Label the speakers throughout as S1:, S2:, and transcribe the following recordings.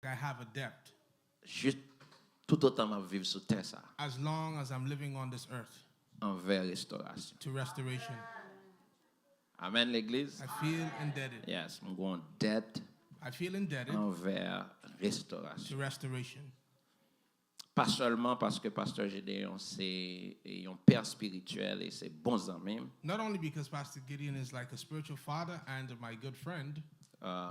S1: I have a debt.
S2: Juste tout autant m'a vivre sur terre ça.
S1: As long as I'm living on this earth.
S2: Envers restauration.
S1: To restoration.
S2: Amen l'église.
S1: I feel indebted.
S2: Yes, I'm going debt.
S1: I feel indebted.
S2: Envers restauration.
S1: To restoration.
S2: Pas seulement parce que Pasteur Gédéon c'est un père spirituel et c'est bon ami.
S1: Not only because Pastor Gideon is like a spiritual father and my good friend.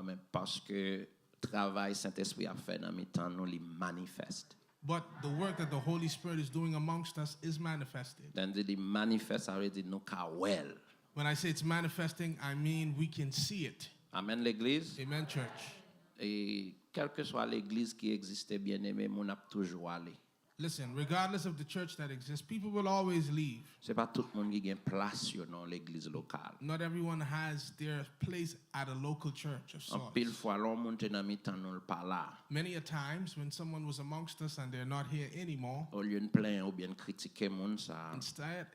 S2: Mais parce que travail Saint-Esprit a fait dans mes temps nous les manifeste.
S1: But the work that the Holy Spirit is doing amongst us is manifested.
S2: Then the manifest already nous ka well.
S1: When I say it's manifesting, I mean we can see it.
S2: Amen l'église.
S1: Amen church.
S2: Et quelle que soit l'église qui existait bien aimé, mon a toujours allé.
S1: Listen, regardless of the church that exists, people will always leave.
S2: C'est pas tout le monde qui gagne place dans l'église locale.
S1: Not everyone has their place at a local church of sorts.
S2: En pile fois l'on monte dans mi temps nous pas là.
S1: Many a times when someone was amongst us and they're not here anymore.
S2: Au lieu de plaindre ou bien critiquer moun ça.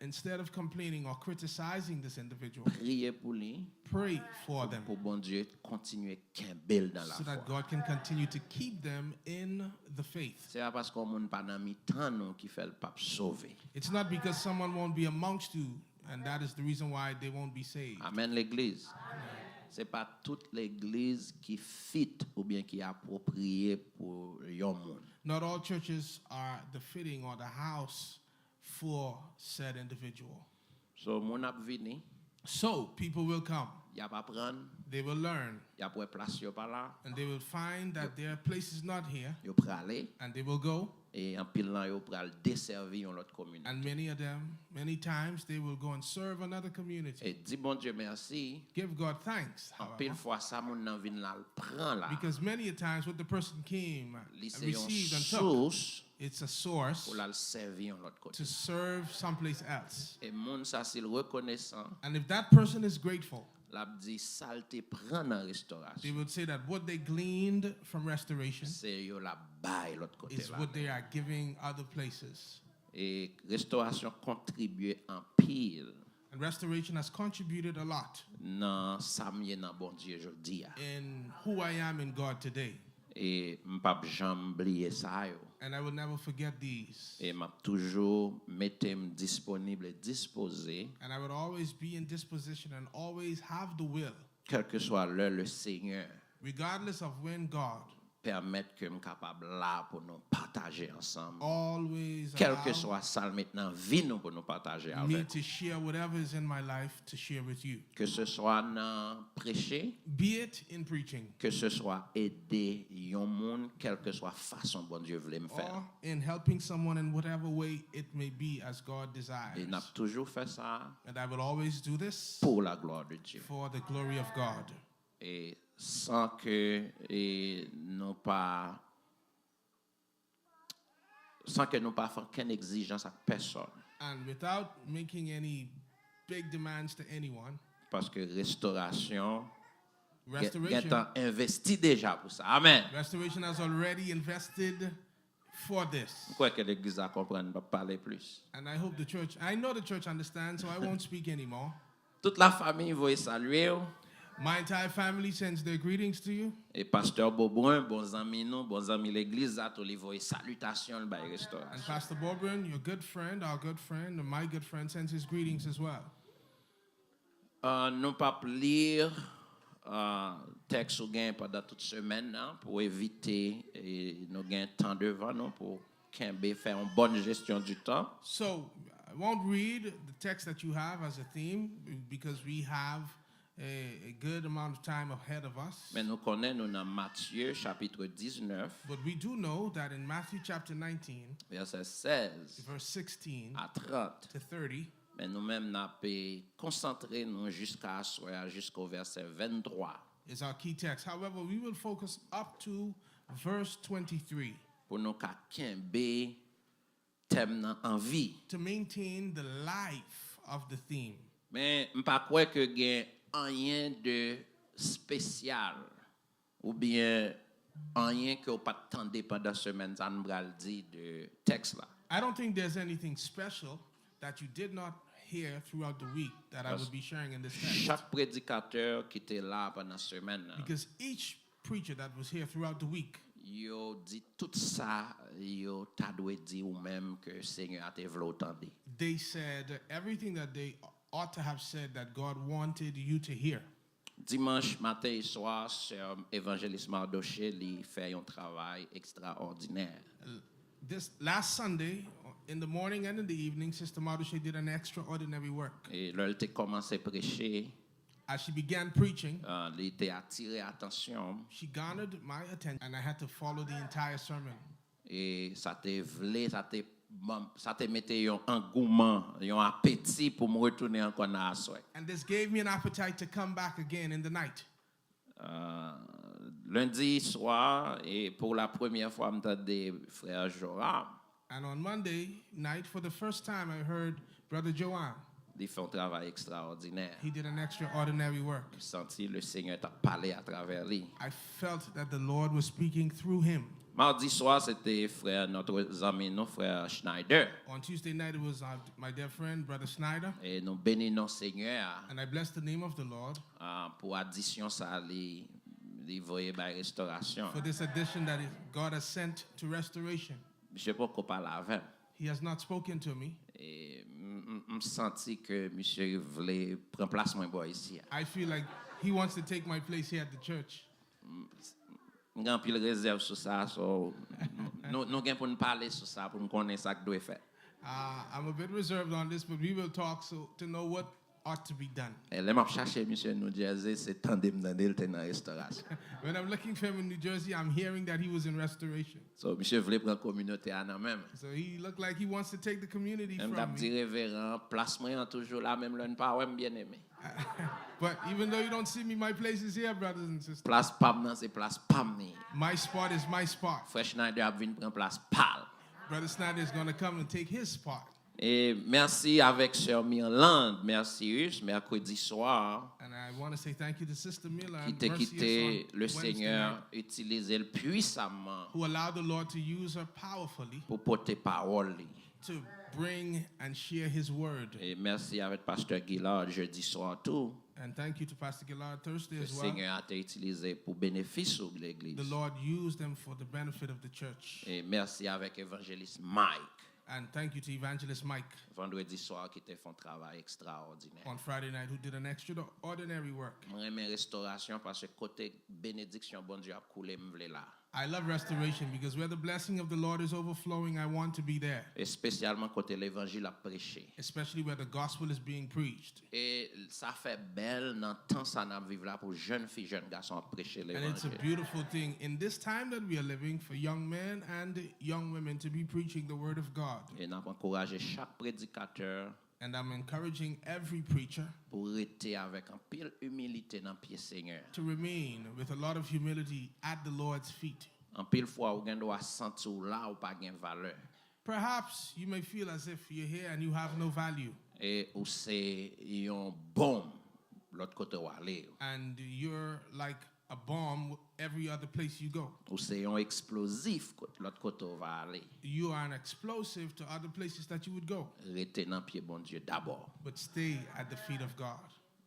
S1: Instead of complaining or criticizing this individual.
S2: Priez pour lui.
S1: Pray for them.
S2: Pour bon Dieu continuer qu'embel dans la foi.
S1: So that God can continue to keep them in the faith.
S2: C'est pas parce qu'on moun pas dans mi temps non qui fait le pape sauver.
S1: It's not because someone won't be amongst you and that is the reason why they won't be saved.
S2: Amen l'église. C'est pas toute l'église qui fit ou bien qui approprié pour yon monde.
S1: Not all churches are the fitting or the house for said individual.
S2: So mon ap vini.
S1: So people will come.
S2: Y a pas prendre.
S1: They will learn.
S2: Y a pour place yo pas là.
S1: And they will find that their place is not here.
S2: Yo pralé.
S1: And they will go.
S2: Et en pile là yo pral desservir une autre communauté.
S1: And many of them, many times they will go and serve another community.
S2: Et dis bon Dieu merci.
S1: Give God thanks.
S2: En pile fois ça mon nan vinn là prend là.
S1: Because many a times what the person came and received and took, it's a source
S2: pour la servir en l'autre côté.
S1: to serve someplace else.
S2: Et moun ça s'il reconnaissant.
S1: And if that person is grateful,
S2: la dit saleté prend dans restauration.
S1: they would say that what they gleaned from restoration
S2: c'est yo la bail l'autre côté
S1: is
S2: là.
S1: what they are giving other places.
S2: Et restauration contribue en pile.
S1: And restoration has contributed a lot
S2: Dans ça m'y dans bon Dieu jodi a.
S1: in who I am in God today.
S2: Et m'pap jamais oublier ça yo.
S1: And I will never forget these.
S2: Et m'a toujours mettem disponible et disposé.
S1: And I would always be in disposition and always have the will.
S2: Quel que soit l'heure le Seigneur
S1: Regardless of when God
S2: permettre que me capable là pour nous partager ensemble.
S1: always
S2: Quel que soit ça maintenant vie nous pour nous partager
S1: me
S2: avec.
S1: to share whatever is in my life to share with you.
S2: Que ce soit dans prêcher,
S1: Be it in preaching
S2: que ce soit aider yon monde, quelle que soit façon bon Dieu voulait me faire.
S1: or in helping someone in whatever way it may be as God desires.
S2: Et n'a toujours fait ça
S1: And I will always do this
S2: pour la gloire de Dieu.
S1: for the glory of God.
S2: Et sans que nous pas faisons aucune exigence à personne.
S1: And without making any big demands to anyone,
S2: Parce que restauration
S1: restoration
S2: est investi déjà pour ça. Amen.
S1: Restoration has already invested for this.
S2: Je crois que l'église a compris, pas parler plus.
S1: And I hope I know the church understands, so I won't speak anymore.
S2: Toute la famille va saluer.
S1: My entire family sends their greetings to you.
S2: Et pasteur Bobouin, bons amis nous, bons amis l'église, a tous les voix salutations by
S1: And
S2: restauration.
S1: Pastor Bobrin, your good friend, our good friend, and my good friend sends his greetings as well.
S2: Nous pas lire texte ou gain pendant toute semaine pour éviter nous gain temps devant nous pour faire une bonne gestion du temps.
S1: So I won't read the text that you have as a theme because we have a good amount of time ahead of us.
S2: Mais nous connaissons dans Matthieu chapitre 19
S1: But we do know that in Matthew chapter 19,
S2: verset 16
S1: verse 16
S2: à 30.
S1: to 30,
S2: Mais nous-mêmes n'a pas concentré nous jusqu'au verset 23
S1: is our key text. However, we will focus up to verse 23
S2: pour nous kembe thème en vie.
S1: to maintain the life of the theme.
S2: Mais m'pas croire que gain rien de spécial ou bien rien que vous pas attendez pendant semaine ça nous bral dit de texte là.
S1: I don't think there's anything special that you did not hear throughout the week that I would be sharing in this text.
S2: Chaque prédicateur qui était là pendant semaine là,
S1: Because each preacher that was here throughout the week,
S2: yo dit tout ça, yo t'a dû dire ou même que Seigneur a te voulu entendre.
S1: They said everything that they ought to have said that God wanted you to hear.
S2: Dimanche matin et soir, Sœur Évangéliste Mardoché lui fait un travail extraordinaire.
S1: This last Sunday, in the morning and in the evening, Sister Madushe did an extraordinary work.
S2: Et là, elle a commencé à prêcher,
S1: As she began preaching,
S2: elle a attiré l'attention
S1: she garnered my attention, and I had to follow the entire sermon.
S2: et ça te mettait un engouement, un appétit pour me retourner encore dans la soirée.
S1: And this gave me an appetite to come back again in the night.
S2: Lundi soir, et pour la première fois, j'entendais frère Joram.
S1: And on Monday night, for the first time, I heard Brother Joanne.
S2: Il fait un travail extraordinaire.
S1: He did an extraordinary work.
S2: J'ai senti le Seigneur t'a parlé à travers lui.
S1: I felt that the Lord was speaking through him.
S2: Mardi soir, c'était notre ami, notre frère Schneider.
S1: On Tuesday night, it was my dear friend, Brother Snyder.
S2: Et nous bénissons Seigneur
S1: And I blessed the name of the Lord
S2: pour addition ça li voyer by restauration.
S1: for this addition that God has sent to restoration.
S2: Je sais pas qu'on parle avec.
S1: He has not spoken to me.
S2: Et me senti que monsieur voulait prendre place moi boy ici.
S1: I feel like he wants to take my place here at the church.
S2: M'gan pile réserve sur ça, so nous gain pour nous parler sur ça pour nous connaître ça que doit faire.
S1: I'm a bit reserved on this, but we will talk to know what ought to be done.
S2: Et là m'a chercher monsieur New Jersey, c'est tandem dans il était dans restauration.
S1: When I'm looking for him in New Jersey, I'm hearing that he was in restoration.
S2: So monsieur voulait prendre communauté à nous même.
S1: So he looked like he wants to take the community
S2: Même
S1: from
S2: t'a
S1: me.
S2: dit révérend, place moi toujours là même l'un pas ouais bien aimé.
S1: But even though you don't see me, my place is here, brothers and sisters.
S2: Place pam nan c'est place pam ni.
S1: My spot is my spot.
S2: Frère Schneider a vinn prendre place pal.
S1: Brother Snyder is going to come and take his spot.
S2: Et merci avec Sœur Mirland, merci mercredi soir.
S1: And I want to say thank you to Sister Miller
S2: Qui
S1: and
S2: t'a
S1: Mercy
S2: quitté
S1: on
S2: le
S1: Wednesday
S2: Seigneur
S1: night,
S2: utiliser le puissamment
S1: who allowed the Lord to use her powerfully
S2: pour porter parole.
S1: to bring and share his word.
S2: Et merci avec Pasteur Gillard jeudi soir tout.
S1: And thank you to Pastor Gillard Thursday
S2: Le
S1: as well.
S2: Seigneur a été utilisé pour bénéfice de l'église.
S1: The Lord used them for the benefit of the church.
S2: Et merci avec évangéliste Mike.
S1: And thank you to Evangelist Mike
S2: Vendredi soir qui t'a fait un travail extraordinaire.
S1: on Friday night who did an extraordinary work.
S2: Moi j'aime restauration parce que côté bénédiction bon Dieu a coulé me vle là.
S1: I love restoration because where the blessing of the Lord is overflowing, I want to be there,
S2: Et spécialement côté l'évangile a prêché.
S1: especially where the gospel is being preached.
S2: Et ça fait belle dans temps ça n'a vivre là pour jeunes filles, jeunes garçons à prêcher
S1: And it's a
S2: l'évangile.
S1: beautiful thing in this time that we are living for young men and young women to be preaching the word of God.
S2: Et n'a encouragé chaque prédicateur
S1: And I'm encouraging every preacher
S2: pour rester avec un pile humilité dans pied Seigneur.
S1: to remain with a lot of humility at the Lord's feet.
S2: En pile fois ou gen doit sentir là ou pas gen valeur.
S1: Perhaps you may feel as if you're here and you have no value,
S2: Et ou c'est yon bombe l'autre côté où aller.
S1: and you're like a bomb every other place you go.
S2: Ou c'est yon explosif l'autre côté où va aller.
S1: You are an explosive to other places that you would go,
S2: Rester dans pied bon Dieu d'abord.
S1: but stay at the feet of God.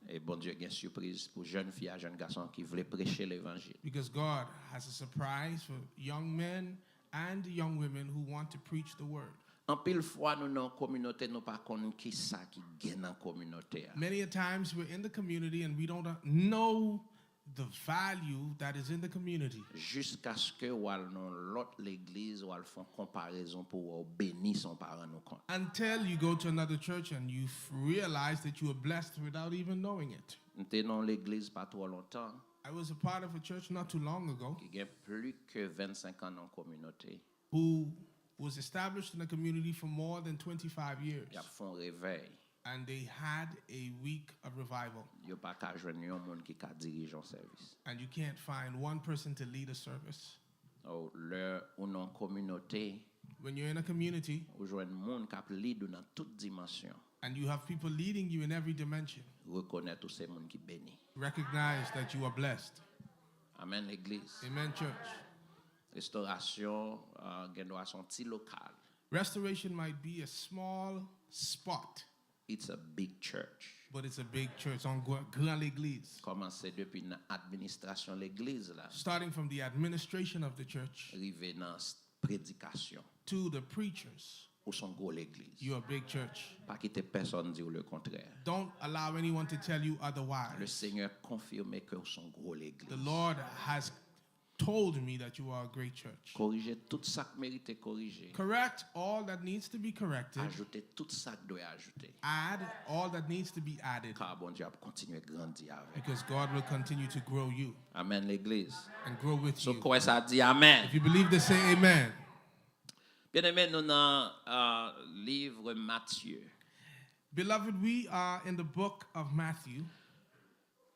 S2: Et bon Dieu gen surprise pour jeunes filles et jeunes garçons qui veulent prêcher l'évangile.
S1: Because God has a surprise for young men and young women who want to preach the word.
S2: En pile fois nous dans communauté nous pas connait qui ça qui gagne dans communauté.
S1: Many a times we're in the community and we don't know the value that is in the community
S2: Jusqu'à ce que ou al non l'autre l'église ou al font comparaison pour bénir son parent nous compte.
S1: until you go to another church and you realize that you are blessed without even knowing it.
S2: Nous étions dans l'église pas trop longtemps
S1: I was a part of a church not too long ago
S2: qui a plus que 25 ans dans communauté.
S1: who was established in a community for more than 25 years,
S2: Ils font réveil.
S1: and they had a week of revival.
S2: Yo pas ka joindre un monde qui ka dirige un service.
S1: And you can't find one person to lead a service.
S2: Ou leur ou non communauté
S1: When you're in a community
S2: ou joindre monde qui lead dans toute dimension.
S1: and you have people leading you in every dimension,
S2: Reconnaître tous ces monde qui béni.
S1: recognize that you are blessed.
S2: Amen l'église.
S1: Amen, church.
S2: Restauration gen doit son petit local.
S1: Restoration might be a small spot
S2: it's a big church.
S1: but it's a big church. On grand l'église.
S2: Commencé depuis l'administration de l'église là,
S1: Starting from the administration of the church
S2: arrivé dans prédication.
S1: to the preachers.
S2: Ou son gros l'église.
S1: You're a big church.
S2: Pas quitter personne dire le contraire.
S1: Don't allow anyone to tell you
S2: Le
S1: otherwise.
S2: Seigneur confirme que son gros l'église.
S1: The Lord has told me that you are a great church.
S2: Corriger tout ça qui mérite corriger.
S1: Correct all that needs to be corrected.
S2: Ajouter tout ça qui doit ajouter.
S1: Add all that needs to be added.
S2: Car bon Dieu va continuer à grandir avec.
S1: Because God will continue to grow you
S2: Amen l'église.
S1: and grow with
S2: So
S1: you.
S2: quoi ça dit amen.
S1: If you believe this, say amen.
S2: Bien-aimé, nous dans livre Matthieu.
S1: Beloved, we are in the book of Matthew.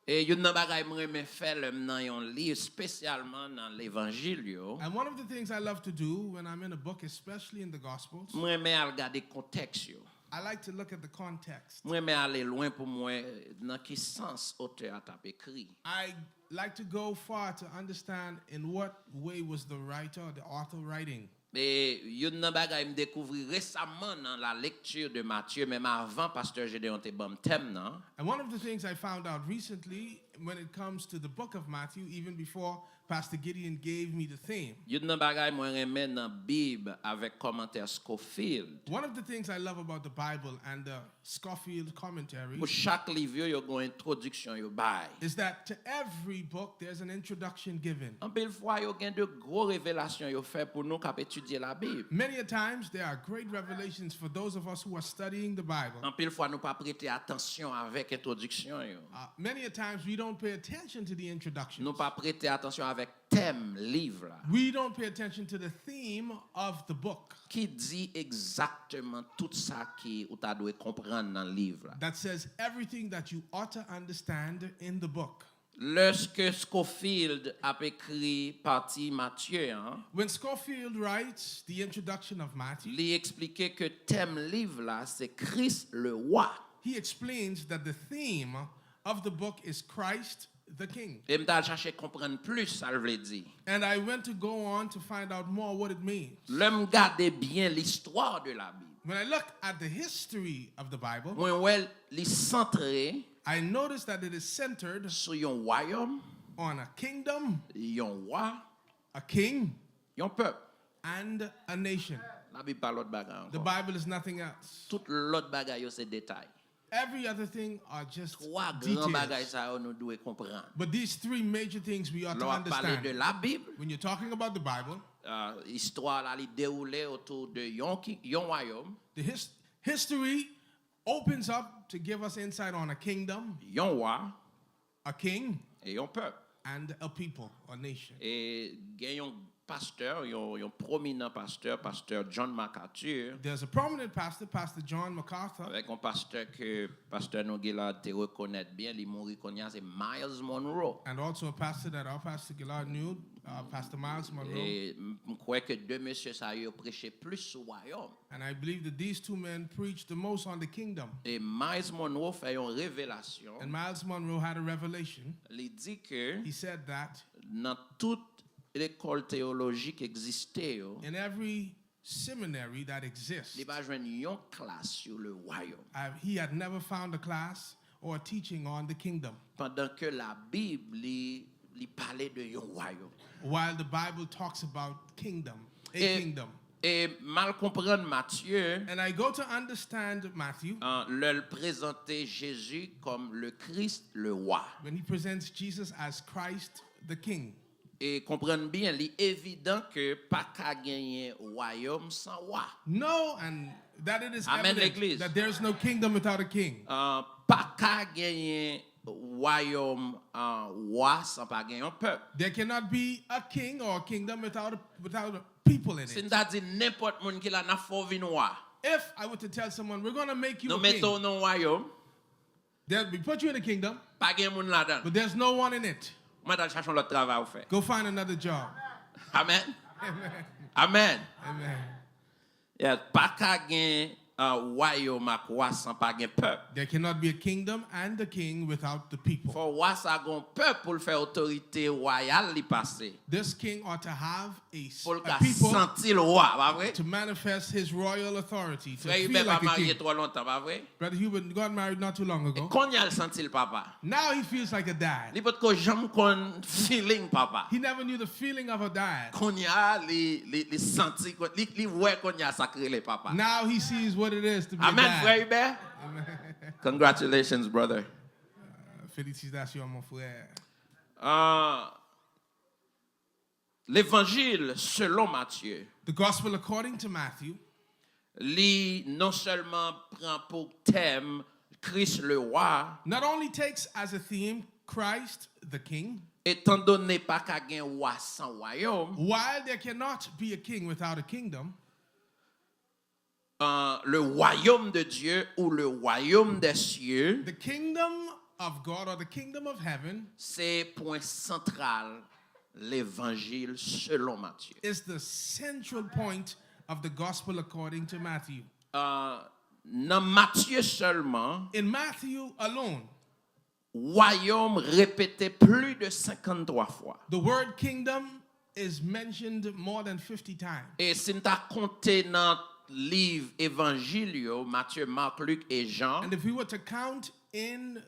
S2: Et yon nan bagay mwen reme fè lèm nan yon livre spécialement dans l'évangile yo.
S1: And one of the things I love to do when I'm in a book, especially in the Gospels,
S2: Mwen reme al gade contexte yo.
S1: I like to look at the context.
S2: Mwen reme ale loin pour mwen nan ki sens auteur a tap écrit.
S1: I like to go far to understand in what way was the writer or the author writing.
S2: Et yon nan bagay m découvri récemment dans la lecture de Matthieu, même avant pasteur Gédéon te bam thème nan.
S1: And one of the things I found out recently when it comes to the book of Matthew, even before Pastor Gideon gave me the theme,
S2: Yon nan bagay mwen reme nan Bible avec commentaire Scofield.
S1: one of the things I love about the Bible and the Scofield commentary
S2: Pour chaque livre yo gon introduction yo bay.
S1: is that to every book there's an introduction given.
S2: En pile fois yo gen de gros révélations yo fait pour nous k'ap étudier la Bible.
S1: Many a times there are great revelations for those of us who are studying the Bible.
S2: En pile fois nous pas prêter attention avec introduction yo.
S1: Many a times we don't pay attention to the introduction.
S2: Nous pas prêter attention avec thème livre là.
S1: We don't pay attention to the theme of the book
S2: Qui dit exactement tout ça qui ou ta doit comprendre dans le livre là.
S1: that says everything that you ought to understand in the book.
S2: Lorsque Scofield a écrit partie Matthieu, hein,
S1: When Scofield writes the introduction of Matthew,
S2: il expliquait que thème livre là c'est Christ le roi.
S1: he explains that the theme of the book is Christ the King.
S2: Et m'ta chercher comprendre plus ça veut dire.
S1: And I went to go on to find out more what it means.
S2: L'homme garde bien l'histoire de la Bible.
S1: When I look at the history of the Bible,
S2: Moi ouais, li centré
S1: I noticed that it is centered
S2: sur yon royaume,
S1: on a kingdom,
S2: yon roi,
S1: a king,
S2: yon peuple.
S1: and a nation.
S2: La Bible pas l'autre bagay
S1: The
S2: encore.
S1: Bible is nothing else.
S2: Tout l'autre bagay yo c'est détail.
S1: Every other thing are just
S2: Trois grands bagay
S1: details.
S2: ça nous doit comprendre.
S1: But these three major things we ought to
S2: L'on parler de
S1: understand.
S2: la Bible,
S1: When you're talking about the Bible,
S2: histoire là li déroulé autour de yon royaume,
S1: the history opens up to give us insight on a kingdom,
S2: yon roi
S1: a king,
S2: et yon peuple.
S1: and a people, a nation.
S2: Et gen yon pasteur, yon prominent pasteur, pasteur John MacArthur,
S1: There's a prominent pastor, Pastor John MacArthur,
S2: avec un pasteur que pasteur Nogila te reconnaît bien, li mouri konya c'est Miles Monroe.
S1: and also a pastor that our Pastor Gillard knew, Pastor Miles Monroe.
S2: Et je crois que deux messieurs ça yo prêché plus sur royaume.
S1: And I believe that these two men preached the most on the kingdom.
S2: Et Miles Monroe fait une révélation.
S1: And Miles Monroe had a revelation.
S2: Il dit que
S1: He said that
S2: dans toute l'école théologique existait yo,
S1: in every seminary that exists,
S2: il va joindre une classe sur le royaume.
S1: he had never found a class or a teaching on the kingdom,
S2: Pendant que la Bible li parlait de yon royaume.
S1: while the Bible talks about kingdom, a kingdom.
S2: Et mal comprendre Matthieu,
S1: And I go to understand Matthew
S2: leur présenter Jésus comme le Christ, le roi.
S1: when he presents Jesus as Christ the King.
S2: Et comprendre bien, il est évident que pas qu'à gagner royaume sans roi.
S1: No, and that it is
S2: Amen,
S1: evident
S2: l'Église.
S1: that there's no kingdom without a king.
S2: Pas qu'à gagner royaume roi sans pas gagner un peuple.
S1: There cannot be a king or a kingdom without a people in
S2: C'est
S1: it.
S2: dire n'importe monde qui la n'a faut vin roi.
S1: If I were to tell someone, we're going to make you
S2: Nous
S1: a king,
S2: mettons dans royaume,
S1: we put you in a kingdom,
S2: pas gagner monde là-dedans.
S1: but there's no one in it.
S2: Moi d'aller chercher l'autre travail à faire.
S1: Go find another job.
S2: Amen.
S1: Amen.
S2: Amen.
S1: Amen.
S2: Yeah, pas qu'à gagner royaume ak roi sans pas gen peuple.
S1: There cannot be a kingdom and a king without the people.
S2: Faut roi sa gon peuple pour le faire autorité royale li passer.
S1: This king ought to have
S2: Pour
S1: a
S2: ka
S1: people
S2: sentir le roi, pas vrai?
S1: to manifest his royal authority, to
S2: Frère
S1: feel
S2: Hubert
S1: like
S2: pas
S1: a
S2: marié
S1: king.
S2: trop longtemps, pas vrai?
S1: Brother Hubert got married not too long ago.
S2: Quand il a senti le papa.
S1: Now he feels like a dad.
S2: Li pot ko jam kon feeling papa.
S1: He never knew the feeling of a dad.
S2: Quand il a li senti li ouais quand il a sacré le papa.
S1: Now he sees what it is to be a
S2: Amen,
S1: dad.
S2: frère Hubert. Congratulations, brother.
S1: Félicitations, mon frère.
S2: L'évangile selon Matthieu,
S1: The gospel according to Matthew
S2: li non seulement prend pour thème Christ le roi,
S1: not only takes as a theme Christ the king,
S2: étant donné pas qu'à gen roi sans royaume,
S1: while there cannot be a king without a kingdom,
S2: le royaume de Dieu ou le royaume des cieux,
S1: the kingdom of God or the kingdom of heaven
S2: c'est point central l'évangile selon Matthieu.
S1: is the central point of the gospel according to Matthew.
S2: Dans Matthieu seulement,
S1: In Matthew alone,
S2: royaume répété plus de 53 fois.
S1: the word kingdom is mentioned more than 50 times.
S2: Et si nous avons compté dans le livre évangile, Matthieu, Marc, Luc et Jean,
S1: And if we were to count in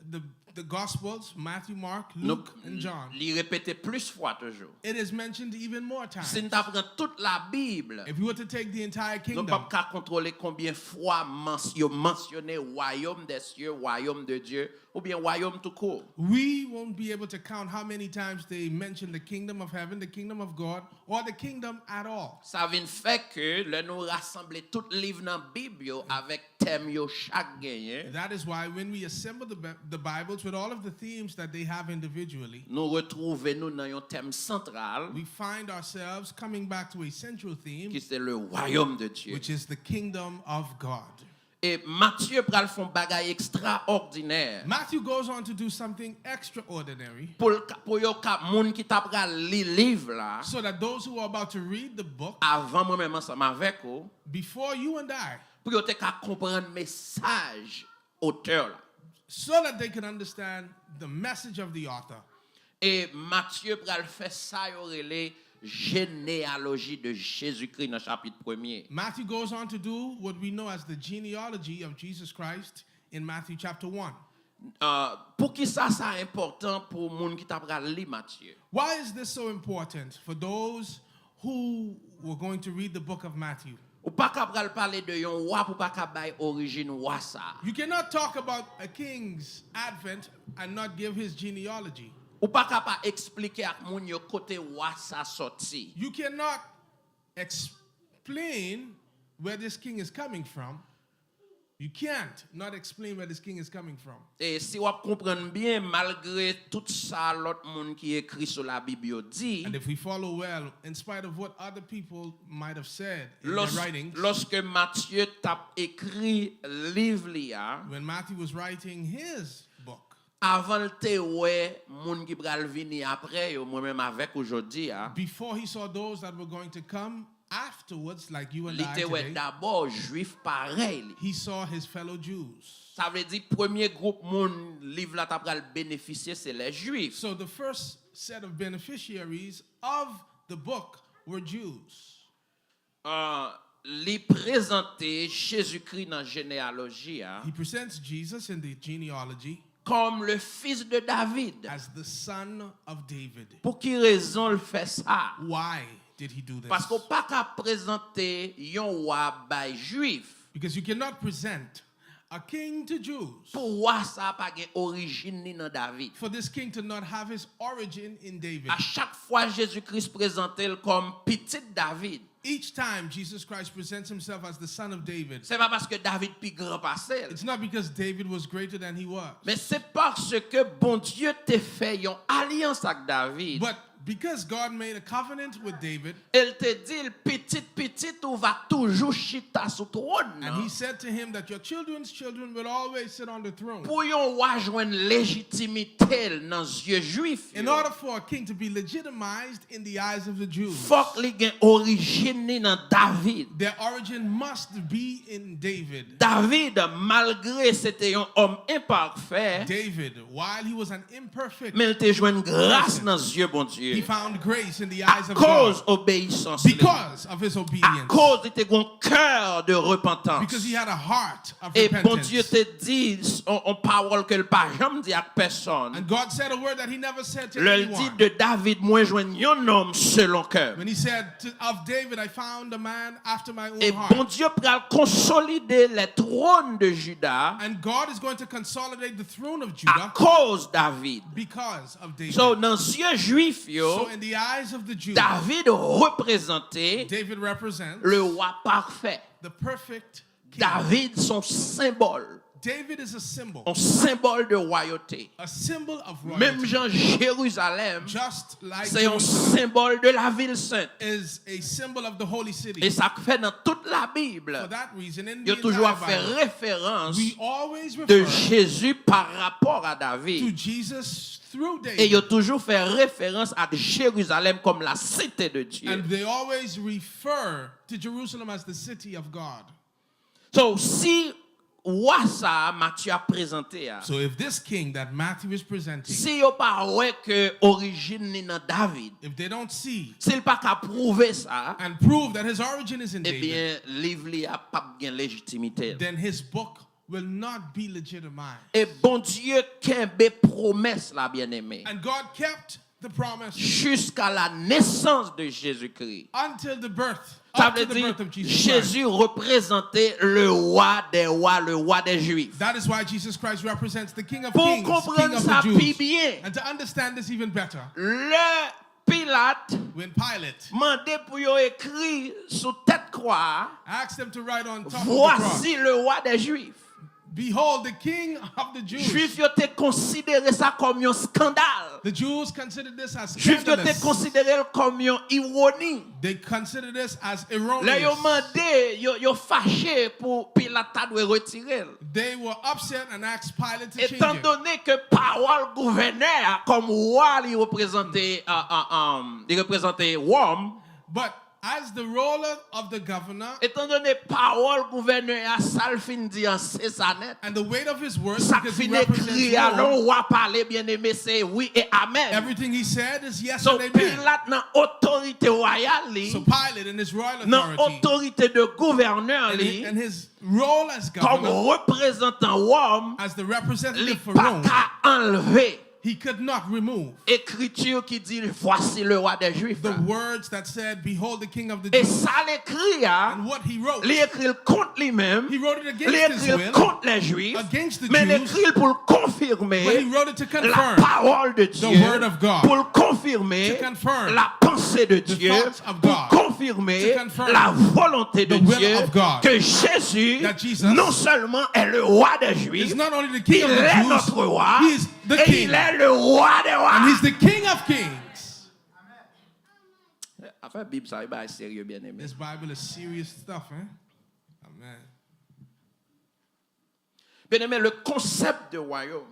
S1: the gospels, Matthew, Mark, Luke, and John,
S2: il répétait plus fois toujours.
S1: it is mentioned even more times.
S2: Si nous avons toute la Bible,
S1: If we were to take the entire
S2: nous ne
S1: kingdom,
S2: pouvons pas contrôler combien de fois il mentionné royaume des cieux, royaume de Dieu, ou bien royaume tout court.
S1: we won't be able to count how many times they mention the kingdom of heaven, the kingdom of God, or the kingdom at all.
S2: Ça vient faire que le nous rassembler tout livre dans la Bible yo, avec thème yo chaque gagné,
S1: That is why when we assemble the Bibles with all of the themes that they have individually,
S2: nous retrouvons nous dans un thème central
S1: we find ourselves coming back to a central theme,
S2: qui c'est le royaume de Dieu.
S1: which is the kingdom of God.
S2: Et Matthieu pral font bagaille extraordinaire.
S1: Matthew goes on to do something extraordinary
S2: Pour yo ka moun qui t'a pral li livre là,
S1: so that those who are about to read the book,
S2: avant moi-même ensemble avec vous,
S1: before you and I,
S2: pour yo te ka comprendre message auteur là.
S1: so that they can understand the message of the author.
S2: Et Matthieu pral fait ça yo relé généalogie de Jésus-Christ dans chapitre 1er.
S1: Matthew goes on to do what we know as the genealogy of Jesus Christ in Matthew chapter 1.
S2: Pour qui ça important pour moun qui t'a pral li Matthieu?
S1: Why is this so important for those who were going to read the book of Matthew?
S2: Ou pas capable parler de yon roi pour pas capable origine roi ça.
S1: You cannot talk about a king's advent and not give his genealogy.
S2: Ou pas capable expliquer à moun yo côté roi ça sorti.
S1: You cannot explain where this king is coming from. You can't not explain where this king is coming from.
S2: Et si vous comprenez bien, malgré tout ça, l'autre monde qui écrit sur la Bible dit,
S1: And if we follow well, in spite of what other people might have said in their writings,
S2: lorsque Matthieu t'a écrit livre là,
S1: when Matthew was writing his book,
S2: avant le te ouais, monde qui pral venir après, moi-même avec aujourd'hui,
S1: before he saw those that were going to come afterwards, like you and
S2: li
S1: I
S2: te ouais
S1: today,
S2: d'abord juif pareil.
S1: he saw his fellow Jews.
S2: Ça veut dire premier groupe monde livre là t'a pral bénéficier c'est les juifs.
S1: So the first set of beneficiaries of the book were Jews.
S2: Li présenter Jésus-Christ dans généalogie
S1: He presents Jesus in the genealogy
S2: comme le fils de David.
S1: as the son of David.
S2: Pour qui raison il fait ça?
S1: Why did he do this?
S2: Parce qu'on pas qu'à présenter yon roi bay juif.
S1: Because you cannot present a king to Jews
S2: Pour roi ça pas gen origine ni dans David.
S1: for this king to not have his origin in David.
S2: À chaque fois Jésus-Christ présenté comme petit David.
S1: Each time Jesus Christ presents himself as the son of David,
S2: C'est pas parce que David plus grand passé.
S1: it's not because David was greater than he was,
S2: Mais c'est parce que bon Dieu t'a fait une alliance avec David.
S1: but because God made a covenant with David,
S2: elle te dit, petit, ou va toujours chita sous trône.
S1: and he said to him that your children's children will always sit on the throne.
S2: Pour yon roi joindre légitimité dans yeux juifs,
S1: In order for a king to be legitimized in the eyes of the Jews,
S2: faut qu'il ait origine dans David.
S1: their origin must be in David.
S2: David, malgré c'était un homme imparfait,
S1: David, while he was an imperfect,
S2: mais il te joint grâce dans yeux bon Dieu.
S1: he found grace in the
S2: À
S1: eyes of
S2: cause
S1: God
S2: obéissance.
S1: because of his
S2: À
S1: obedience,
S2: cause il était un cœur de repentance.
S1: because he had a heart of
S2: Et bon
S1: repentance.
S2: Dieu te dit en parole que le pas jamais dit à personne.
S1: And God said a word that he never said to
S2: Le dit
S1: anyone.
S2: de David, moi joigne un homme selon cœur.
S1: When he said of David, I found a man after my own
S2: Et
S1: heart.
S2: bon Dieu pral consolider les trônes de Juda
S1: And God is going to consolidate the throne of
S2: à
S1: Judah
S2: cause David.
S1: because of David.
S2: So dans les yeux juifs,
S1: So in the eyes of the Jews,
S2: David représentait
S1: David represents
S2: le roi parfait.
S1: the perfect king.
S2: David, son symbole.
S1: David is a symbol
S2: De royauté.
S1: of
S2: Même
S1: royalty.
S2: Jean Jérusalem,
S1: Just like
S2: c'est un
S1: Jerusalem
S2: symbole de la ville sainte.
S1: is a symbol of the holy city.
S2: Et ça fait dans toute la Bible,
S1: For that reason, in
S2: il
S1: the
S2: y a toujours
S1: entire
S2: fait
S1: Bible,
S2: référence
S1: we always
S2: de
S1: refer
S2: Jésus par rapport à
S1: to
S2: David.
S1: Jesus through
S2: Et il y a
S1: David.
S2: toujours fait référence à Jérusalem comme la cité de Dieu.
S1: And they always refer to Jerusalem as the city of God.
S2: So, si roi ça, Matthieu a présenté,
S1: So if this king that Matthew is presenting,
S2: si yo pas ouais que origine ni dans David,
S1: if they don't see
S2: s'il pas qu'à prouver ça,
S1: and prove that his origin is in
S2: eh
S1: David,
S2: bien, livre li a pas bien légitimité.
S1: then his book will not be legitimized.
S2: Et bon Dieu kembe promesse la bien-aimé
S1: And God kept the promise
S2: jusqu'à la naissance de Jésus-Christ.
S1: until the birth,
S2: Ça
S1: up to
S2: veut
S1: the
S2: dire
S1: birth of Jesus Christ.
S2: Jésus représentait le roi des rois, le roi des Juifs.
S1: That is why Jesus Christ represents the King of
S2: Pour
S1: Kings, King
S2: comprendre
S1: of
S2: ça
S1: the
S2: plus
S1: Jews.
S2: bien,
S1: And to understand this even better,
S2: le Pilate
S1: when Pilate
S2: mandé pour yo écrit sous tête croix,
S1: asked them to write on top of the cross,
S2: voici le roi des Juifs.
S1: behold, the King of the Jews.
S2: Juifs yo te considéré ça comme un scandale.
S1: The Jews considered this as
S2: Juifs yo te
S1: scandalous.
S2: considéré comme une ironie.
S1: They considered this as
S2: Là
S1: erroneous.
S2: yo mandé, yo fâché pour Pilate ta doit retirer.
S1: They were upset and asked Pilate to change
S2: Étant
S1: it.
S2: donné que parole gouverneur comme roi il représentait Rome,
S1: But as the role of the governor
S2: étant donné parole gouverneur à Salfin dit en Césanet,
S1: and the weight of his words,
S2: ça
S1: because he
S2: finit
S1: represents
S2: crier alors
S1: Rome,
S2: roi parler bien aimé c'est oui et amen.
S1: everything he said is yes
S2: So
S1: and amen.
S2: Pilate dans autorité royale li,
S1: So Pilate in his royal
S2: dans
S1: authority
S2: autorité de gouverneur li,
S1: and his role as
S2: comme
S1: governor,
S2: représentant Rome,
S1: as the
S2: li
S1: representative for
S2: pas
S1: Rome,
S2: qu'à enlever
S1: he could not remove
S2: écriture qui dit voici le roi des Juifs.
S1: the words that said, behold the King of the
S2: Et
S1: Jews.
S2: ça l'écrit,
S1: And what he wrote,
S2: il écrit contre lui-même,
S1: he wrote it
S2: il
S1: against his
S2: écrit
S1: will,
S2: contre les Juifs,
S1: against the
S2: mais il
S1: Jews,
S2: écrit pour le confirmer
S1: but he wrote it to
S2: la
S1: confirm
S2: parole de Dieu,
S1: word of God,
S2: pour le confirmer
S1: to confirm
S2: la pensée de Dieu,
S1: thoughts of
S2: pour
S1: God,
S2: confirmer
S1: to confirm
S2: la volonté de
S1: the will
S2: Dieu,
S1: of God,
S2: que Jésus
S1: that Jesus
S2: non seulement est le roi des
S1: is
S2: Juifs,
S1: not only the King
S2: il
S1: of the
S2: est
S1: Jews,
S2: notre roi,
S1: he is the
S2: et
S1: King,
S2: il est le roi des rois.
S1: and he's the King of Kings.
S2: Enfin, Bible, ça va être sérieux, bien aimé.
S1: This Bible is serious stuff, eh? Amen.
S2: Bien aimé, le concept de royaume,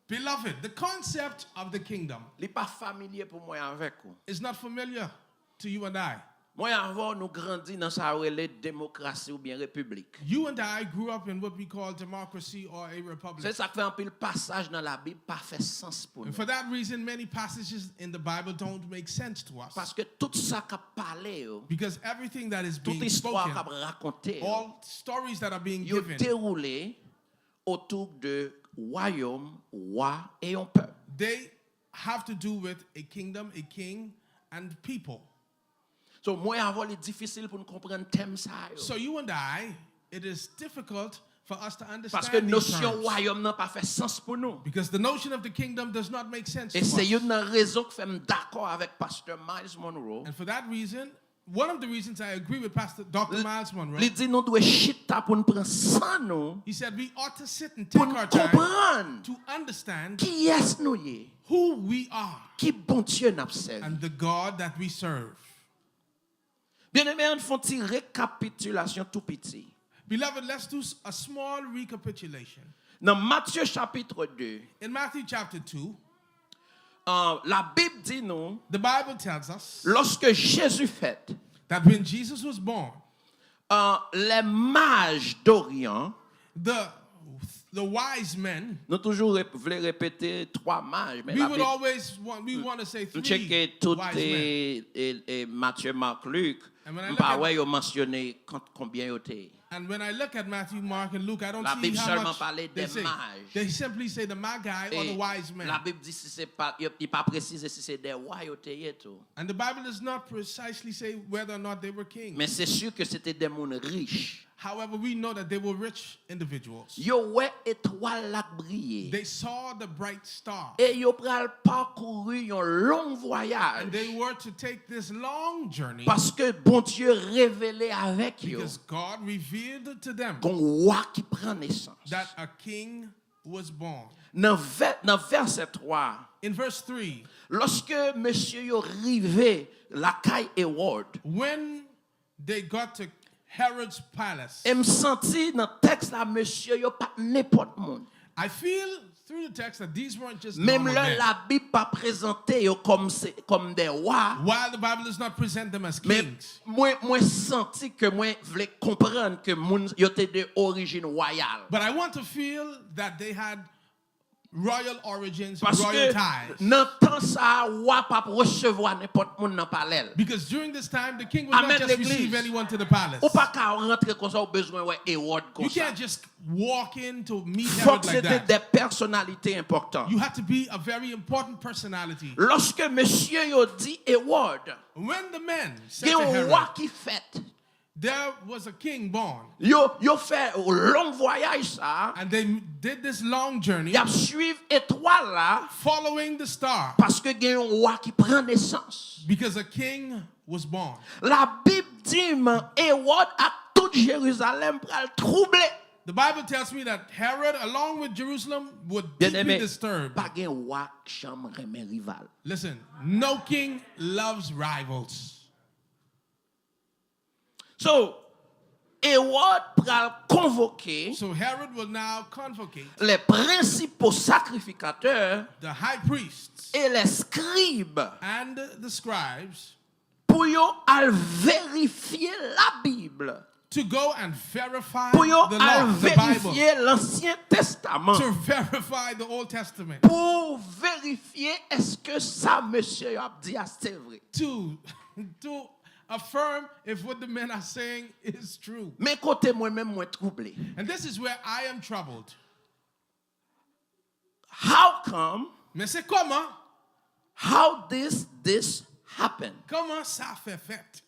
S1: Beloved, the concept of the kingdom
S2: il n'est pas familier pour moi avec vous.
S1: is not familiar to you and I.
S2: Moi, avant, nous grandis dans sa démocratie ou bien république.
S1: You and I grew up in what we call democracy or a republic.
S2: C'est ça qui fait un peu le passage dans la Bible pas fait sens pour
S1: And
S2: nous.
S1: for that reason, many passages in the Bible don't make sense to us.
S2: Parce que tout ça qu'a parlé,
S1: Because everything that is
S2: toute
S1: being
S2: histoire
S1: spoken,
S2: qu'a raconté,
S1: all stories that are being
S2: ils ont
S1: given,
S2: déroulé autour de royaume, roi et un peuple.
S1: they have to do with a kingdom, a king, and people.
S2: So, moi, avant, il est difficile pour nous comprendre thème ça.
S1: So you and I, it is difficult for us to
S2: Parce que
S1: understand these
S2: notion
S1: terms.
S2: royaume n'a pas fait sens pour nous.
S1: Because the notion of the kingdom does not make sense to
S2: Et c'est
S1: us.
S2: une raison que fait d'accord avec pasteur Miles Monroe.
S1: And for that reason, one of the reasons I agree with Pastor Dr. Miles Monroe,
S2: Il dit nous devons chita pour nous prendre ça nous
S1: he said we ought to sit and
S2: pour
S1: take
S2: nous
S1: our time
S2: comprendre
S1: to understand
S2: qui est nous y,
S1: who we are
S2: qui bon Dieu n'a servi.
S1: and the God that we serve.
S2: Bien-aimés, on fait une récapitulation tout petit.
S1: Beloved, let's do a small recapitulation.
S2: Dans Matthieu chapitre 2,
S1: In Matthew chapter 2,
S2: la Bible dit nous,
S1: the Bible tells us
S2: lorsque Jésus fête,
S1: that when Jesus was born,
S2: les mages d'Orient,
S1: the wise men,
S2: nous toujours voulons répéter 3 mages, mais
S1: we
S2: la
S1: would
S2: Bible,
S1: always want to say
S2: nous
S1: 3
S2: checker tout
S1: wise men.
S2: et Matthieu, Marc, Luc,
S1: And when I
S2: nous
S1: look
S2: pas
S1: at-
S2: ouais yo mentionné combien yo était.
S1: And when I look at Matthew, Mark, and Luke, I don't
S2: La
S1: see
S2: Bible
S1: how
S2: seulement
S1: much
S2: parlait
S1: they
S2: des
S1: say.
S2: mages.
S1: They simply say the Magi or the
S2: Et
S1: wise men.
S2: la Bible dit si c'est pas il pas précisé si c'est des rois yo était tout.
S1: And the Bible does not precisely say whether or not they were kings.
S2: Mais c'est sûr que c'était des gens riches.
S1: However, we know that they were rich individuals.
S2: Yo ouais étoile la briller.
S1: They saw the bright star.
S2: Et yo pral parcourir un long
S1: And
S2: voyage
S1: they were to take this long journey
S2: parce que bon Dieu révélé avec yo
S1: because God revealed to them
S2: qu'on roi qui prend naissance.
S1: that a king was born.
S2: Dans verset 3,
S1: In verse 3,
S2: lorsque monsieur yo rivé la caille Hérode,
S1: when they got to Herod's palace,
S2: et me senti dans texte là monsieur yo pas n'importe monde.
S1: I feel through the text that these weren't just
S2: Même
S1: normal
S2: là
S1: men.
S2: la Bible pas présenté yo comme des rois.
S1: While the Bible does not present them as
S2: Mais
S1: kings,
S2: moi senti que moi voulais comprendre que moun yo était de origine royale.
S1: but I want to feel that they had royal origins,
S2: Parce
S1: royal
S2: que
S1: ties.
S2: dans temps ça roi pas recevoir n'importe monde dans palais.
S1: Because during this time, the king would
S2: Amen,
S1: not just
S2: l'église.
S1: receive anyone to the palace.
S2: Ou pas qu'à rentrer comme ça au besoin ouais Hérode comme
S1: You
S2: ça.
S1: can't just walk in to meet
S2: Faut
S1: Herod
S2: que
S1: like
S2: c'était
S1: that.
S2: des personnalités importantes.
S1: You have to be a very important personality.
S2: Lorsque monsieur yo dit Hérode,
S1: When the men
S2: il y
S1: said
S2: a
S1: to
S2: un roi
S1: Herod,
S2: qui fête.
S1: there was a king born,
S2: Yo fait un long voyage ça.
S1: and they did this long journey
S2: Y a suivre étoile là
S1: following the star
S2: parce que il y a un roi qui prend naissance.
S1: because a king was born.
S2: La Bible dit man Hérode à tout Jérusalem pral troubler.
S1: The Bible tells me that Herod, along with Jerusalem, would
S2: Bien
S1: deeply
S2: aimé,
S1: disturbed.
S2: pas gen roi chambre mes rival.
S1: Listen, no king loves rivals.
S2: So Hérode pral convoquer
S1: So Herod will now convocate
S2: les principaux sacrificateurs
S1: the high priests
S2: et les scribes
S1: and the scribes
S2: pour yo al vérifier la Bible.
S1: to go and verify
S2: Pour yo
S1: the
S2: al
S1: law, the Bible,
S2: vérifier l'Ancien Testament.
S1: to verify the Old Testament,
S2: Pour vérifier est-ce que ça monsieur a dit c'est vrai.
S1: to affirm if what the men are saying is true.
S2: Mais côté moi-même moi troublé.
S1: And this is where I am troubled.
S2: How come?
S1: Mais c'est comment?
S2: How this happen?
S1: Comment ça fait fait?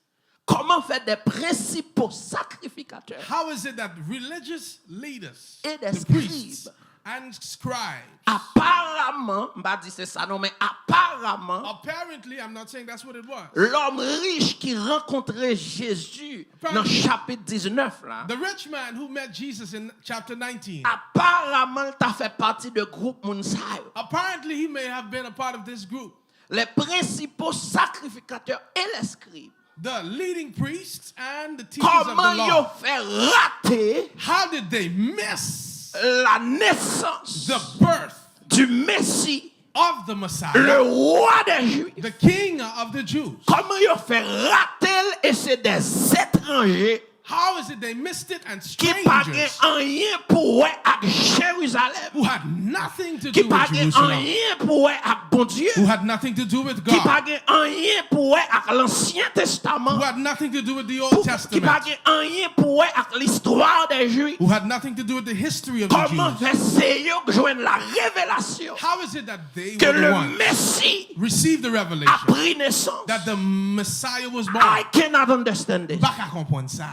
S2: Comment faire des principaux sacrificateurs
S1: How is it that religious leaders,
S2: et des
S1: the priests
S2: scribes
S1: and scribes,
S2: apparemment, m'a dit c'est ça non mais apparemment
S1: apparently, I'm not saying that's what it was.
S2: l'homme riche qui rencontrait Jésus dans chapitre 19 là,
S1: The rich man who met Jesus in chapter 19,
S2: apparemment t'a fait partie de groupe moun sa yo.
S1: apparently he may have been a part of this group.
S2: Les principaux sacrificateurs et les scribes.
S1: The leading priests and the teachers of the
S2: Comment yo
S1: law.
S2: fait rater
S1: How did they miss
S2: la naissance
S1: the birth
S2: du Messie,
S1: of the Messiah,
S2: le roi des Juifs?
S1: the king of the Jews?
S2: Comment yo fait rater et c'est des étrangers
S1: How is it they missed it and
S2: qui pas gen
S1: strangers
S2: rien pour ouais avec Jérusalem,
S1: who had nothing to
S2: qui
S1: do
S2: pas
S1: with
S2: gen
S1: Jerusalem,
S2: rien pour ouais avec bon Dieu,
S1: who had nothing to do with
S2: qui
S1: God,
S2: pas gen rien pour ouais avec l'Ancien
S1: who
S2: Testament,
S1: had nothing to do with the Old
S2: qui pas
S1: Testament,
S2: gen rien pour ouais avec l'histoire des Juifs?
S1: who had nothing to do with the history of the
S2: Comment
S1: Jews?
S2: fait c'est yo que joindre la révélation
S1: How is it that they
S2: que
S1: were the
S2: le
S1: ones
S2: Messie
S1: received the
S2: a
S1: revelation
S2: pris naissance?
S1: that the Messiah was born?
S2: I cannot understand it.
S1: Pas qu'à comprendre ça.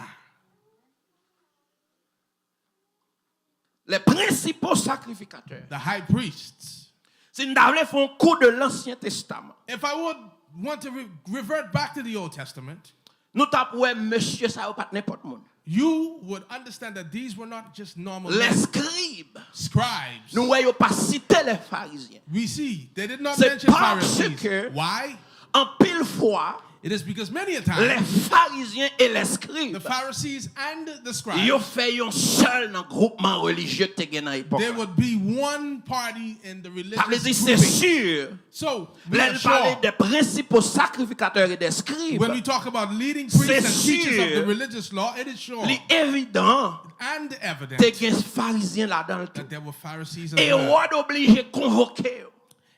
S2: Les principaux sacrificateurs.
S1: The high priests.
S2: Si nous avons fait un coup de l'Ancien Testament,
S1: If I would want to revert back to the Old Testament,
S2: nous t'apprends monsieur ça pas n'importe monde.
S1: you would understand that these were not just normal
S2: Les
S1: men.
S2: scribes.
S1: Scribes.
S2: Nous voyons pas citer les pharisiens.
S1: We see they did not
S2: C'est
S1: mention
S2: parce
S1: Pharisees.
S2: que-
S1: Why?
S2: En pile fois,
S1: It is because many a
S2: les
S1: time
S2: pharisiens et les
S1: the
S2: scribes,
S1: Pharisees and the scribes,
S2: ils ont fait un seul dans groupement religieux que tu as dans l'époque.
S1: there would be one party in the
S2: Ça veut dire
S1: religious
S2: c'est
S1: grouping.
S2: sûr.
S1: So we
S2: Là,
S1: are
S2: il parlait
S1: sure
S2: des principaux sacrificateurs et des scribes.
S1: when we talk about leading priests and
S2: C'est
S1: teachers of
S2: sûr.
S1: the religious law, it is sure
S2: Il est évident
S1: and
S2: que
S1: evident
S2: tu as des pharisiens là-dedans. le tout.
S1: that there were Pharisees as
S2: Et
S1: well.
S2: on est obligé de convoquer.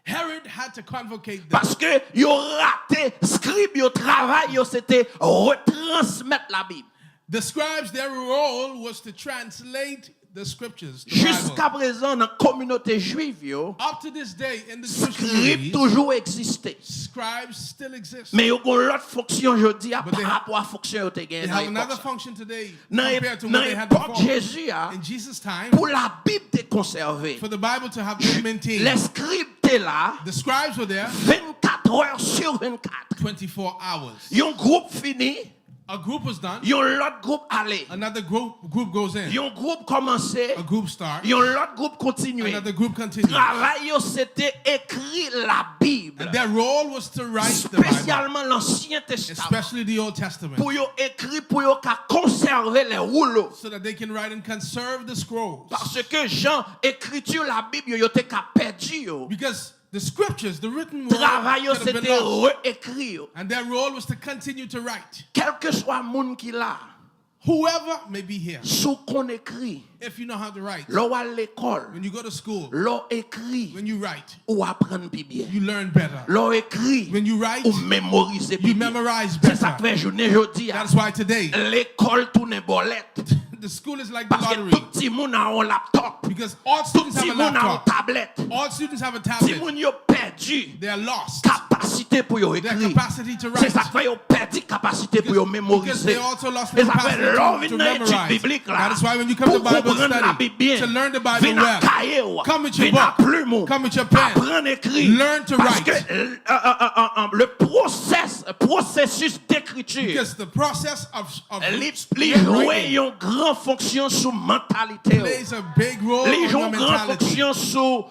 S1: Herod had to convocate them
S2: Parce que ils ont raté, scribes, ils travail, c'était retransmettre la Bible.
S1: The scribes, their role was to translate the scriptures, the Bible.
S2: Jusqu'à présent, dans la communauté juive, yo,
S1: Up to this day, in the Jewish
S2: scribes
S1: community,
S2: toujours existé.
S1: scribes still exist.
S2: Mais ils ont l'autre fonction aujourd'hui
S1: But
S2: par
S1: they-
S2: rapport à la fonction qu'ils
S1: They
S2: ont
S1: have
S2: dans
S1: another
S2: l'époque.
S1: function today
S2: Dans
S1: compared to what they had
S2: l'époque
S1: before.
S2: Jésus,
S1: In Jesus' time,
S2: pour la Bible de conserver,
S1: for the Bible to have been maintained,
S2: les scribes étaient là
S1: the scribes were there
S2: 24 heures sur 24.
S1: 24 hours.
S2: Ils ont un groupe fini,
S1: A group was done,
S2: ils ont l'autre groupe allé.
S1: another group goes in.
S2: Ils ont un groupe commencé,
S1: A group starts,
S2: ils ont l'autre groupe continué.
S1: another group continues.
S2: Travail, c'était écrit la Bible,
S1: And their role was to write the Bible,
S2: spécialement l'Ancien Testament.
S1: especially the Old Testament,
S2: Pour yo écrit, pour yo ka conserver les rouleaux.
S1: so that they can write and conserve the scrolls.
S2: Parce que Jean, écriture la Bible, yo te ka perdu yo.
S1: Because the scriptures, the written word,
S2: Travail yo
S1: could have been
S2: c'était
S1: lost.
S2: réécrit yo.
S1: And their role was to continue to write.
S2: Quel que soit monde qui là,
S1: Whoever may be here,
S2: sous qu'on écrit,
S1: if you know how to write,
S2: l'on à l'école,
S1: when you go to school,
S2: l'on écrit,
S1: when you write,
S2: ou apprendre plus bien.
S1: you learn better.
S2: L'on écrit,
S1: When you write,
S2: ou mémoriser plus
S1: you
S2: bien.
S1: memorize
S2: C'est ça
S1: better.
S2: que fait journée aujourd'hui.
S1: That's why today,
S2: L'école tourne bolette.
S1: the school is like the
S2: Parce que
S1: lottery.
S2: tout petit monde a un laptop.
S1: Because all
S2: Tout
S1: students have
S2: petit
S1: a
S2: monde a un
S1: laptop.
S2: tablette.
S1: All students have a
S2: Si
S1: tablet.
S2: moun yo perdu
S1: They are lost.
S2: capacité pour yo
S1: Their
S2: écrire.
S1: capacity to
S2: C'est
S1: write.
S2: ça que fait yo perdu capacité pour yo
S1: Because
S2: mémoriser.
S1: they also lost
S2: Et
S1: their
S2: ça fait
S1: capacity
S2: l'homme
S1: to
S2: dans l'étude
S1: memorize.
S2: biblique là.
S1: That is why when you come to
S2: Pour
S1: Bible
S2: comprendre la
S1: study,
S2: Bible bien,
S1: to learn the Bible
S2: viens à
S1: well,
S2: cahier ou,
S1: come with your
S2: viens à
S1: book,
S2: plume,
S1: come with your pen,
S2: apprendre à écrire.
S1: learn to
S2: Parce
S1: write.
S2: que le processus d'écriture,
S1: Because the process of
S2: il joue une grande fonction sur mentalité.
S1: plays a big role
S2: Il
S1: on
S2: joue
S1: your
S2: une grande
S1: mentality.
S2: fonction sur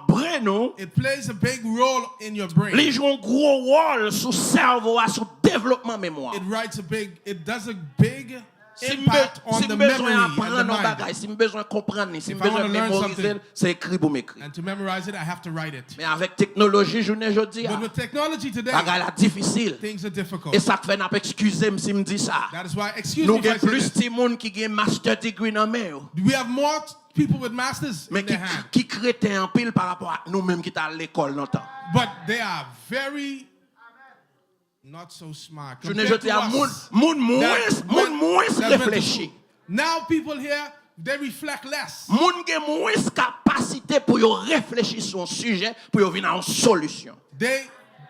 S2: brain.
S1: It plays a big role in your brain.
S2: Il joue un gros rôle sur cerveau, sur développement mémoire.
S1: It does a big
S2: Si
S1: impact on
S2: si
S1: the
S2: besoin
S1: memory and the
S2: apprendre un
S1: mind.
S2: bagage, si besoin comprendre, si
S1: If I
S2: besoin
S1: wanna learn
S2: mémoriser,
S1: something-
S2: c'est écrit pour m'écrire.
S1: And to memorize it, I have to write it.
S2: Mais avec technologie, journée aujourd'hui,
S1: But with technology today,
S2: bagage la difficile.
S1: things are difficult.
S2: Et ça fait n'a pas excuser si me dit ça.
S1: That is why, excuse
S2: Nous
S1: me if I
S2: avons
S1: say
S2: plus
S1: this.
S2: de monde qui ont master degree dans main,
S1: We have more people with masters
S2: mais
S1: in their hand.
S2: qui créent en pile par rapport à nous-mêmes qui sommes à l'école longtemps.
S1: But they are very not so smart.
S2: Journée
S1: compared
S2: aujourd'hui,
S1: to us.
S2: monde moins
S1: that went to
S2: réfléchi.
S1: school. Now people here, they reflect less.
S2: Moun gen moins capacité pour yo réfléchir sur un sujet pour yo venir à une solution.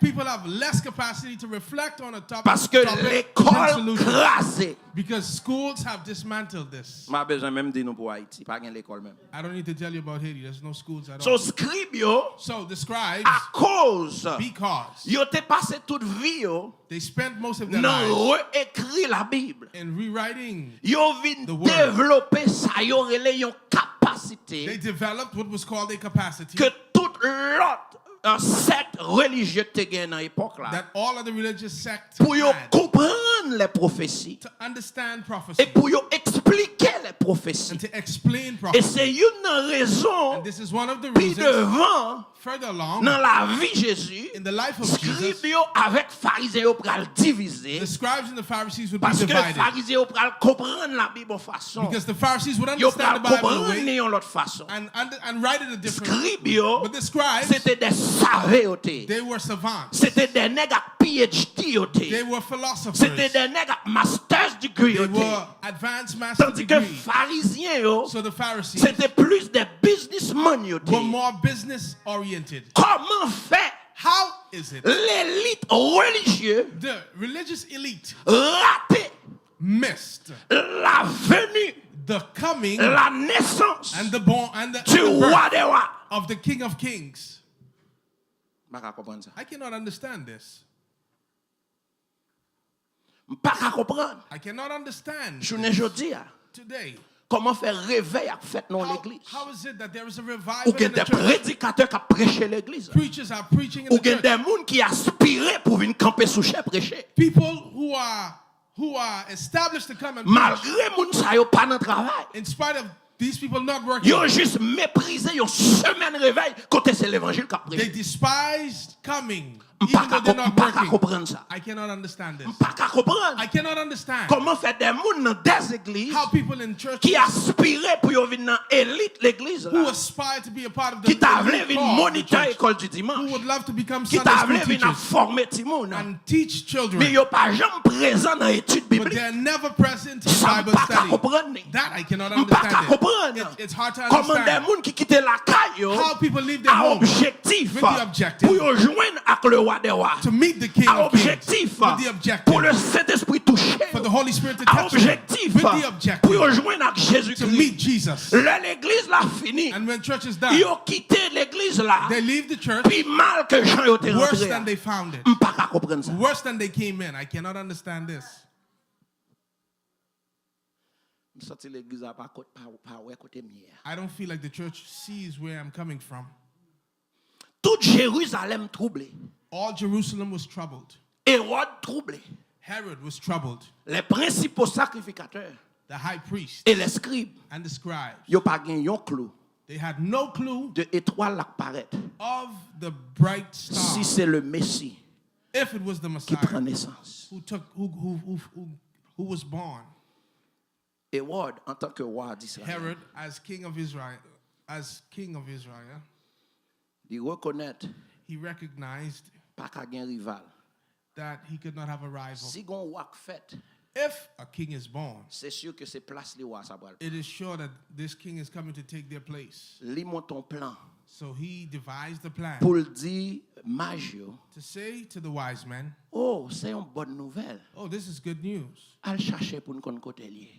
S1: People have less capacity to reflect on a topic.
S2: Parce que
S1: and
S2: l'école
S1: solutions.
S2: crasée.
S1: Because schools have dismantled this.
S2: M'a besoin même dire nous pour Haïti, pas gen l'école même.
S1: I don't need to tell you about Haiti. There's no schools at
S2: So
S1: all.
S2: scribe yo
S1: So the scribes,
S2: à cause
S1: because
S2: yo te passé toute vie yo
S1: they spent most of their
S2: nan
S1: lives
S2: réécrit la Bible.
S1: in rewriting,
S2: Yo vin
S1: The word.
S2: développer ça yo relé yon
S1: they
S2: capacité
S1: developed what was called a capacity
S2: que toute l'autre secte religieuse te gen dans l'époque là.
S1: that all of the religious sects
S2: Pour yo
S1: had
S2: comprendre les prophéties
S1: to understand prophecy
S2: et pour yo expliquer les prophéties.
S1: and to explain
S2: Et
S1: prophecy.
S2: c'est une raison
S1: And this is one of the
S2: puis
S1: reasons
S2: devant
S1: further along
S2: dans la vie Jésus,
S1: in the life of
S2: scribes
S1: Jesus,
S2: yo avec pharisiens yo pral diviser
S1: the scribes and the Pharisees would be
S2: parce que
S1: divided
S2: pharisiens yo pral comprendre la Bible en façon.
S1: because the Pharisees would
S2: Yo
S1: understand the
S2: pral
S1: Bible a
S2: comprendre
S1: way
S2: en l'autre façon.
S1: and write it a different way.
S2: Scribes yo
S1: But the scribes,
S2: c'était des saveotés.
S1: they were savants.
S2: C'était des nègres à PhD yo
S1: They
S2: té.
S1: were philosophers.
S2: C'était des nègres à master's degree
S1: They
S2: yo té.
S1: were advanced master
S2: Tandis que
S1: degree.
S2: pharisiens yo
S1: So the Pharisees
S2: c'était plus des businessmen yo té.
S1: were more business oriented.
S2: Comment fait
S1: How is it
S2: l'élite religieuse
S1: the religious elite
S2: raté
S1: missed
S2: la venue,
S1: the coming
S2: la naissance
S1: and the born and the
S2: du
S1: birth
S2: roi des rois?
S1: of the King of Kings?
S2: Je ne comprends pas ça.
S1: I cannot understand this.
S2: Pas qu'à comprendre.
S1: I cannot understand
S2: Je ne dis pas.
S1: today.
S2: Comment faire réveil à fête dans l'église?
S1: How is it that there is a
S2: Ou
S1: revival
S2: qu'il y a
S1: in the
S2: des
S1: church?
S2: prédicateurs qui prêchent l'église.
S1: Preachers are preaching in
S2: Ou
S1: the
S2: qu'il y a
S1: church.
S2: des gens qui aspirent pour venir camper sous chef prêcher.
S1: People who are established to come and preach,
S2: Malgré moun sa yo pas dans travail.
S1: in spite of these people not working,
S2: Yo juste méprisé une semaine réveil côté c'est l'évangile qui a
S1: they
S2: prêché.
S1: despised coming, even though they're not
S2: Pas qu'à
S1: working.
S2: comprendre ça.
S1: I cannot understand this.
S2: Pas qu'à comprendre.
S1: I cannot understand
S2: Comment faire des gens dans des églises
S1: how people in churches
S2: qui aspiraient pour venir dans l'élite l'église
S1: who
S2: là.
S1: aspire to be a part of the
S2: Qui t'a voulu
S1: elite
S2: venir
S1: call of the
S2: moniteur
S1: church,
S2: école du
S1: who
S2: dimanche.
S1: would love to become
S2: Qui
S1: Sunday
S2: t'a
S1: school
S2: voulu venir
S1: teachers
S2: former ti moun.
S1: and teach children,
S2: Mais yo pas jamais présent dans l'étude
S1: but
S2: biblique.
S1: they're never present in
S2: Ça
S1: Bible
S2: pas qu'à
S1: study.
S2: comprendre.
S1: That I cannot
S2: Pas qu'à
S1: understand.
S2: comprendre.
S1: It's hard to
S2: Comment des
S1: understand
S2: gens qui quittent la caille
S1: how people leave their
S2: à
S1: home
S2: objectif
S1: with the objective
S2: pour yo joindre avec le roi des rois.
S1: to meet the King
S2: À
S1: of Kings,
S2: objectif
S1: with the objective
S2: pour le Saint-Esprit toucher.
S1: for the Holy Spirit to
S2: À
S1: touch them,
S2: objectif
S1: with the
S2: pour
S1: objective
S2: yo joindre avec
S1: to
S2: Jésus-Christ.
S1: meet Jesus.
S2: L'église l'a fini.
S1: And when church is done,
S2: Yo quitté l'église là.
S1: they leave the church
S2: Puis mal que Jean yo te
S1: worse
S2: rentré.
S1: than they found it,
S2: Pas qu'à comprendre ça.
S1: worse than they came in. I cannot understand this.
S2: Sorti l'église à pas côté mieux.
S1: I don't feel like the church sees where I'm coming from.
S2: Tout Jérusalem troublé.
S1: All Jerusalem was troubled.
S2: Hérode troublé.
S1: Herod was troubled.
S2: Les principaux sacrificateurs
S1: The high priest
S2: et les scribes,
S1: and the scribes,
S2: yo pas gen yon clou
S1: they had no clue
S2: de étoile qui paraît.
S1: of the bright
S2: Si
S1: star.
S2: c'est le Messie
S1: If it was the
S2: qui prend
S1: Messiah
S2: naissance.
S1: who was born,
S2: Hérode en tant que roi d'Israël,
S1: Herod as king of Israel,
S2: il reconnaît
S1: he recognized
S2: pas qu'à gen rival.
S1: that he could not have a rival.
S2: Si gon roi fait,
S1: If a king is born,
S2: c'est sûr que c'est place li roi ça va.
S1: it is sure that this king is coming to take their place.
S2: Li monte un plan
S1: So he devised a plan
S2: pour dire magio.
S1: to say to the wise men,
S2: Oh, c'est une bonne nouvelle.
S1: oh, this is good news.
S2: Al chercher pour nous connaître côté lié.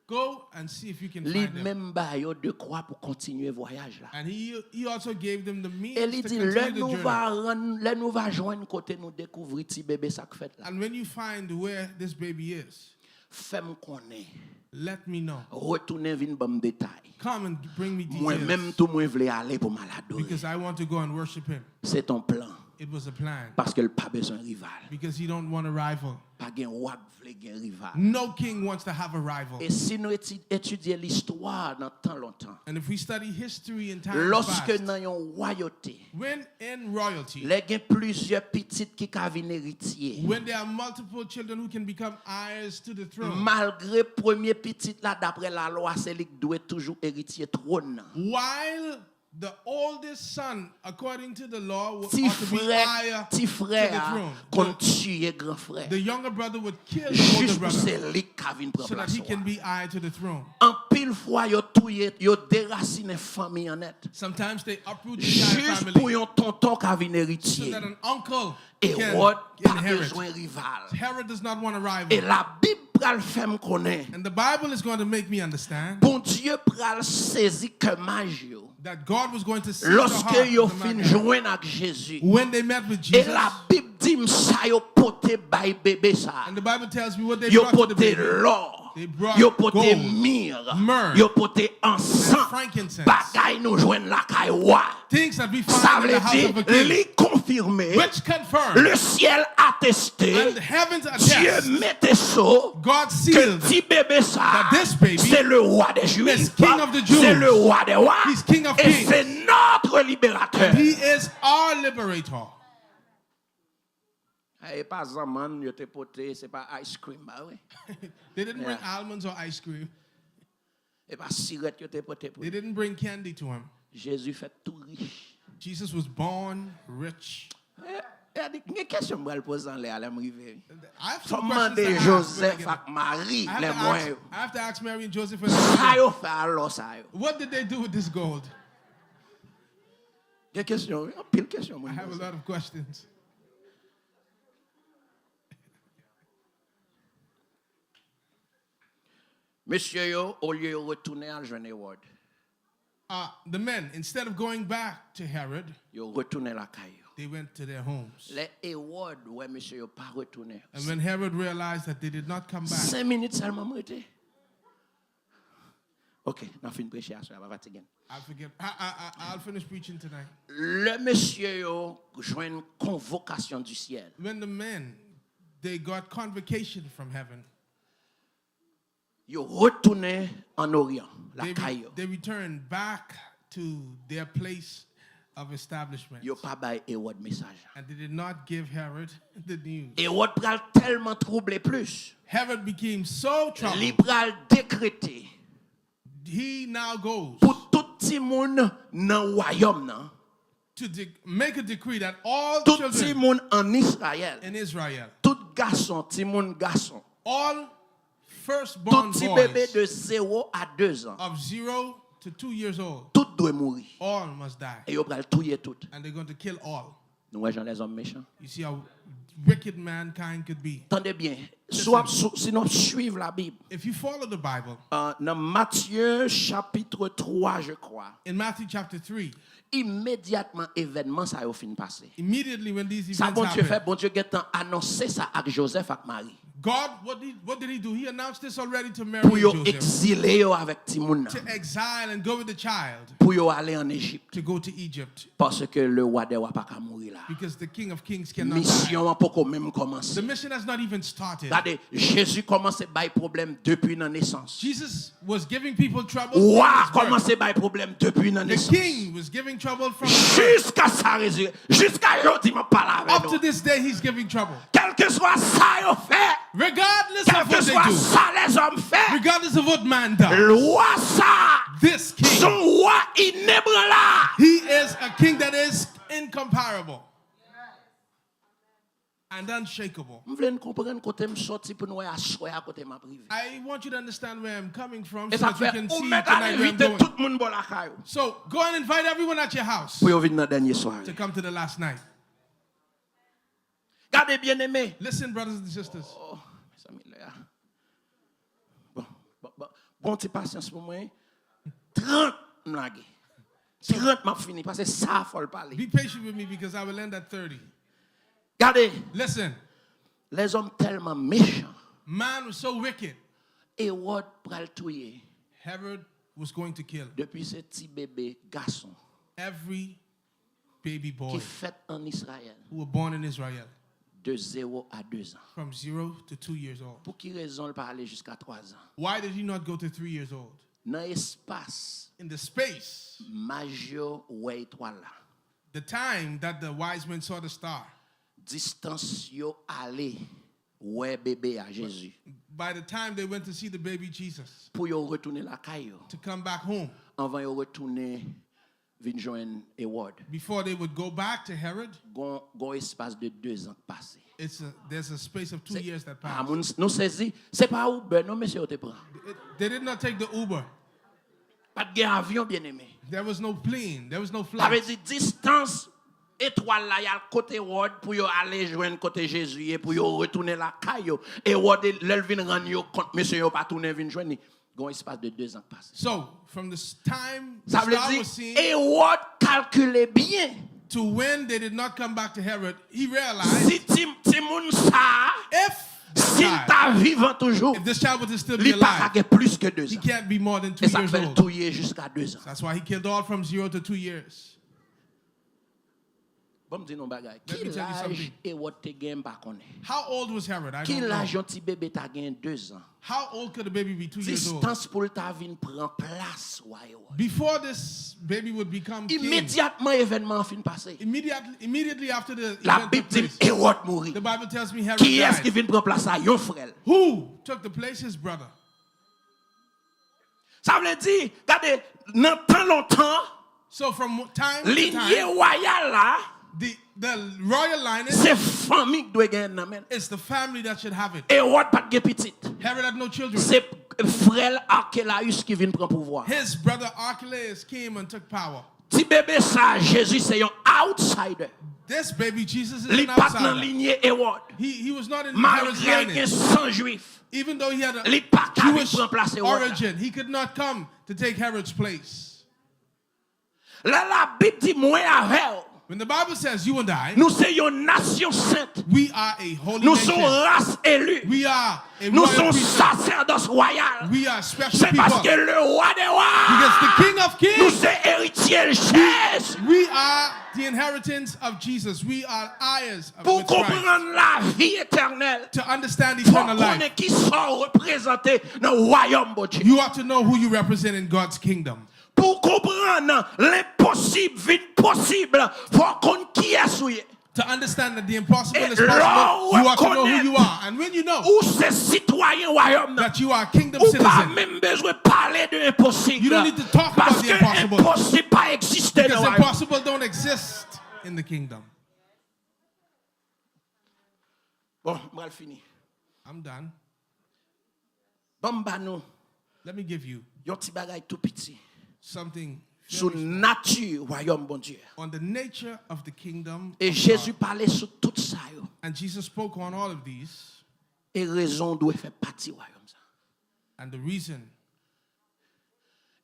S1: Go and see if you can
S2: Li
S1: find him.
S2: même ba yo de croix pour continuer voyage là.
S1: And he also gave them the means
S2: Et il
S1: to
S2: dit,
S1: continue
S2: là
S1: the
S2: nous
S1: journey.
S2: va rendre, là nous va joindre côté nous découvrir ti bébé ça que fait là.
S1: And when you find where this baby is,
S2: Fais-moi connaître.
S1: let me know.
S2: Retournez vinn bam détail.
S1: Come and bring me
S2: Moi même
S1: details
S2: tout moi voulais aller pour malado.
S1: because I want to go and worship him.
S2: C'est ton plan
S1: It was a plan
S2: parce que pas besoin rival.
S1: because you don't want a rival.
S2: Pas gen roi vle gen rival.
S1: No king wants to have a rival.
S2: Et si nous étudions l'histoire dans tant longtemps,
S1: And if we study history in times
S2: lorsque
S1: past,
S2: dans yon royauté,
S1: when in royalty,
S2: les gen plusieurs petites qui ka vin héritier.
S1: when there are multiple children who can become heirs to the throne,
S2: Malgré premier petit là d'après la loi, c'est lui qui doit toujours héritier trône.
S1: while the oldest son, according to the law, ought
S2: Ti
S1: to be heir
S2: ti
S1: to the
S2: frère
S1: throne.
S2: qu'on tue grand frère.
S1: The younger brother would kill the older
S2: Juste pour
S1: brother
S2: c'est lui qui vient prendre
S1: so that
S2: place.
S1: he can be heir to the throne.
S2: En pile fois yo touye, yo déracine famille en net.
S1: Sometimes they uproot the entire
S2: Juste pour
S1: family
S2: yon tonton qui vient
S1: so
S2: héritier.
S1: that an uncle
S2: Hérode
S1: can
S2: pas
S1: inherit.
S2: besoin rival.
S1: Herod does not want a rival.
S2: Et la Bible pral fait connaître.
S1: And the Bible is going to make me understand
S2: Bon Dieu pral saisi que magio.
S1: that God was going to see the
S2: Lorsque
S1: heart
S2: yo
S1: of the
S2: fin
S1: man.
S2: joindre avec Jésus.
S1: When they met with
S2: Et
S1: Jesus,
S2: la Bible dit ça yo pote bay bébé ça.
S1: and the Bible tells me what they
S2: Yo
S1: brought to the
S2: pote
S1: baby.
S2: l'or.
S1: They brought
S2: Yo pote
S1: gold,
S2: myrrhe.
S1: myrrh,
S2: Yo pote encens.
S1: frankincense,
S2: Bagay nous joindre la caille roi.
S1: things that we
S2: Ça
S1: find in
S2: veut
S1: the house of a
S2: dire
S1: king,
S2: li confirmer.
S1: which confirm
S2: Le ciel attesté.
S1: and the heavens
S2: Dieu
S1: attest,
S2: mettait ça.
S1: God
S2: Que
S1: sealed
S2: petit bébé ça,
S1: that this baby
S2: c'est le roi des
S1: is
S2: Juifs,
S1: king of the Jews.
S2: c'est le roi des rois,
S1: He's king of
S2: et
S1: kings.
S2: c'est notre libérateur.
S1: He is our liberator.
S2: Et pas zaman, yo te poté, c'est pas ice cream, bah oui.
S1: They didn't bring
S2: Yeah.
S1: almonds or ice cream.
S2: Et pas sirette, yo te poté.
S1: They didn't bring candy to him.
S2: Jésus fait tout riche.
S1: Jesus was born rich.
S2: Une question que je pose en l'air, elle me rive.
S1: I have
S2: Faut
S1: some questions
S2: demander
S1: to ask when I
S2: Joseph
S1: get
S2: ak Marie,
S1: I
S2: les
S1: have,
S2: moyens.
S1: I have to ask Mary and Joseph for
S2: Ça
S1: this.
S2: yo fait alors ça yo.
S1: What did they do with this gold?
S2: Des questions, pile question.
S1: I have a lot of questions.
S2: Monsieur yo, au lieu de retourner à jeune Hérode,
S1: the men, instead of going back to Herod,
S2: Yo retourné la caille.
S1: they went to their homes.
S2: Les Hérode, ouais, monsieur, yo pas retourné.
S1: And when Herod realized that they did not come back,
S2: 5 minutes seulement m'arrêté. OK, n'a fin prêcher à ça, va fatiguer.
S1: I'll finish preaching tonight.
S2: Le monsieur yo joint une convocation du ciel.
S1: When the men, they got convocation from heaven,
S2: Yo retourné en Orient, la caille.
S1: they returned back to their place of establishment.
S2: Yo pas bay Hérode message.
S1: And they did not give Herod the news.
S2: Hérode pral tellement troublé plus.
S1: Herod became so troubled.
S2: Li pral décréter
S1: He now goes
S2: pour tout petit monde dans royaume nan.
S1: to make a decree that all
S2: Tout petit
S1: children
S2: monde en Israël.
S1: in Israel,
S2: Tout garçon, petit monde garçon.
S1: all firstborn
S2: Tout petit bébé
S1: boys
S2: de 0 à 2 ans.
S1: of 0 to 2 years old,
S2: Tout doit mourir.
S1: all must die.
S2: Et yo pral touyer tout.
S1: And they're going to kill all.
S2: Nous voyons les hommes méchants.
S1: You see how wicked mankind could be.
S2: Tendez bien. Si nous suivons la Bible.
S1: If you follow the Bible,
S2: Dans Matthieu chapitre 3, je crois.
S1: in Matthew chapter 3,
S2: Immédiatement, événement ça a fin passé.
S1: immediately when these
S2: Ça
S1: events
S2: bon Dieu fait,
S1: happened,
S2: bon Dieu a annoncé ça avec Joseph et Marie.
S1: God, what did he do? He announced this already to Mary
S2: Pour
S1: and
S2: yo
S1: Joseph,
S2: exiler yo avec Timoun.
S1: to exile and go with the child
S2: Pour yo aller en Égypte.
S1: to go to Egypt,
S2: Parce que le roi des rois pas qu'à mourir là.
S1: because the King of Kings cannot die.
S2: Mission a pas même
S1: The
S2: commencé.
S1: mission has not even started.
S2: Regardez, Jésus commence à bailler problème depuis la naissance.
S1: Jesus was giving people trouble.
S2: Roi
S1: from his birth.
S2: commence à bailler problème depuis la
S1: The
S2: naissance.
S1: king was giving trouble from his birth.
S2: Jusqu'à sa résurrection. Jusqu'à aujourd'hui, je parle avec
S1: Up to
S2: nous.
S1: this day, he's giving trouble.
S2: Quel que soit ça, yo fait.
S1: Regardless
S2: Quel
S1: of
S2: que
S1: what they
S2: soit
S1: do,
S2: ça, les hommes fait.
S1: regardless of what man does,
S2: Le roi ça.
S1: this king,
S2: Son roi inébranlable.
S1: he is a king that is incomparable and unshakable.
S2: Je veux comprendre côté me sorti pour nous asseoir à côté ma privé.
S1: I want you to understand where I'm coming from
S2: Et
S1: so
S2: ça
S1: that you
S2: fait
S1: can
S2: ou
S1: see
S2: mettre
S1: tonight where I'm
S2: inviter
S1: going.
S2: tout le monde pour la caille.
S1: So go and invite everyone at your house
S2: Pour venir dans dernier soir.
S1: to come to the last night.
S2: Gardez bien aimé.
S1: Listen, brothers and sisters.
S2: Oh, mes amis là. Bon petit patience pour moi. 30 m'lague. 30 m'a fini parce que ça faut le parler.
S1: Be patient with me because I will end at 30.
S2: Regardez,
S1: Listen,
S2: les hommes tellement méchants.
S1: man was so wicked.
S2: Hérode pral touyer
S1: Herod was going to kill
S2: depuis ce petit bébé garçon
S1: every baby boy
S2: qui fait en Israël
S1: who were born in Israel
S2: de 0 à 2 ans.
S1: from 0 to 2 years old.
S2: Pour qui raison il pas aller jusqu'à 3 ans?
S1: Why did he not go to 3 years old?
S2: Dans l'espace
S1: In the space,
S2: majeur ouais étoile là.
S1: the time that the wise men saw the star,
S2: Distance yo aller ouais bébé à Jésus.
S1: by the time they went to see the baby Jesus,
S2: Pour yo retourner la caille
S1: to come back home,
S2: avant yo retourner vinn joindre Hérode.
S1: before they would go back to Herod,
S2: Gon espace de 2 ans passé.
S1: there's a space of 2 years that
S2: Ah,
S1: passed.
S2: nous saisi, c'est pas Uber non monsieur te prend.
S1: They did not take the Uber.
S2: Pas de avion bien aimé.
S1: There was no plane. There was no
S2: Ça veut
S1: flight.
S2: dire distance étoile là, il y a le côté Hérode pour yo aller joindre côté Jésus et pour yo retourner la caille. Hérode l'el vinn rendre yo compte monsieur yo pas tourner vinn joindre. Gon espace de 2 ans passé.
S1: So, from the time the
S2: Ça veut
S1: star
S2: dire
S1: was seen
S2: Hérode calculait bien.
S1: to when they did not come back to Herod, he realized
S2: Si ti moun ça, s'il
S1: if
S2: t'a vivant toujours,
S1: this child was to still be
S2: il pas
S1: alive,
S2: qu'à plus que 2
S1: he
S2: ans.
S1: can't be more than 2
S2: Et ça
S1: years
S2: fait
S1: old.
S2: touiller jusqu'à 2 ans.
S1: That's why he killed all from 0 to 2 years.
S2: Bon me dire non bagay.
S1: Let me
S2: Qui
S1: tell you
S2: l'âge
S1: something.
S2: Hérode te gagne pas connaît?
S1: How old was Herod? I
S2: Qui
S1: don't
S2: l'âge
S1: know.
S2: un petit bébé t'a gagné 2 ans?
S1: How old could a baby be 2 years old?
S2: Distance pour ta vinn prend place roi Hérode.
S1: Before this baby would become king,
S2: Immédiatement événement fin passé.
S1: immediately after the
S2: La
S1: event
S2: Bible
S1: took
S2: dit
S1: place,
S2: Hérode mourit.
S1: the Bible tells me Herod
S2: Qui est-ce qui
S1: died.
S2: vient prendre place à yon frère?
S1: Who took the place? His brother.
S2: Ça veut dire, regardez, dans tant longtemps,
S1: So from time to
S2: lignée
S1: time,
S2: royale là,
S1: the royal line
S2: c'est famille qui doit gagner nan men.
S1: it's the family that should have it.
S2: Hérode pas de petit.
S1: Herod had no children.
S2: C'est frère Archélaïus qui vient prendre pouvoir.
S1: His brother Archelaus came and took power.
S2: Ti bébé ça, Jésus c'est un outsider.
S1: This baby Jesus is
S2: Li
S1: an
S2: pas dans
S1: outsider.
S2: lignée Hérode.
S1: He was not in Herod's
S2: Malgré qu'il
S1: lineage.
S2: sans juif.
S1: Even though he had a
S2: Li pas
S1: Jewish
S2: prendre place Hérode.
S1: origin, he could not come to take Herod's place.
S2: La Bible dit moi avec.
S1: When the Bible says you and I,
S2: Nous sommes une nation sainte.
S1: we are a holy
S2: Nous
S1: nation.
S2: sommes race élue.
S1: We are a
S2: Nous
S1: royal
S2: sommes
S1: priesthood.
S2: sacerdoce royal.
S1: We are special
S2: C'est parce que
S1: people.
S2: le roi des rois,
S1: Because the King of
S2: nous
S1: Kings,
S2: sommes héritiers de Jésus.
S1: we are the inheritance of Jesus. We are heirs of
S2: Pour
S1: with Christ.
S2: comprendre la vie éternelle,
S1: To understand
S2: il faut
S1: eternal life,
S2: connaître qui sont représentés dans le royaume de Dieu.
S1: you ought to know who you represent in God's kingdom.
S2: Pour comprendre l'impossible, vie possible, il faut connaître qui est souillé.
S1: To understand that the impossible
S2: Et
S1: is possible, you ought to know who
S2: reconnaître
S1: you are. And when you know
S2: Ou c'est citoyen royaume,
S1: that you are a kingdom
S2: ou pas
S1: citizen,
S2: même besoin de parler de l'impossible.
S1: you don't need to talk about
S2: Parce
S1: the
S2: que
S1: impossible.
S2: impossible pas exister dans
S1: because
S2: le royaume.
S1: impossible don't exist in the kingdom.
S2: Bon, je vais finir.
S1: I'm done.
S2: Bon, bah nous,
S1: Let me give you
S2: un petit bagage tout petit.
S1: something
S2: Sur
S1: very
S2: nature royaume bon Dieu.
S1: on the nature of the kingdom.
S2: Et
S1: of
S2: Jésus
S1: God.
S2: parlait sur tout ça. Yo.
S1: And Jesus spoke on all of these.
S2: Et raison doit faire partie royaume ça.
S1: And the reason,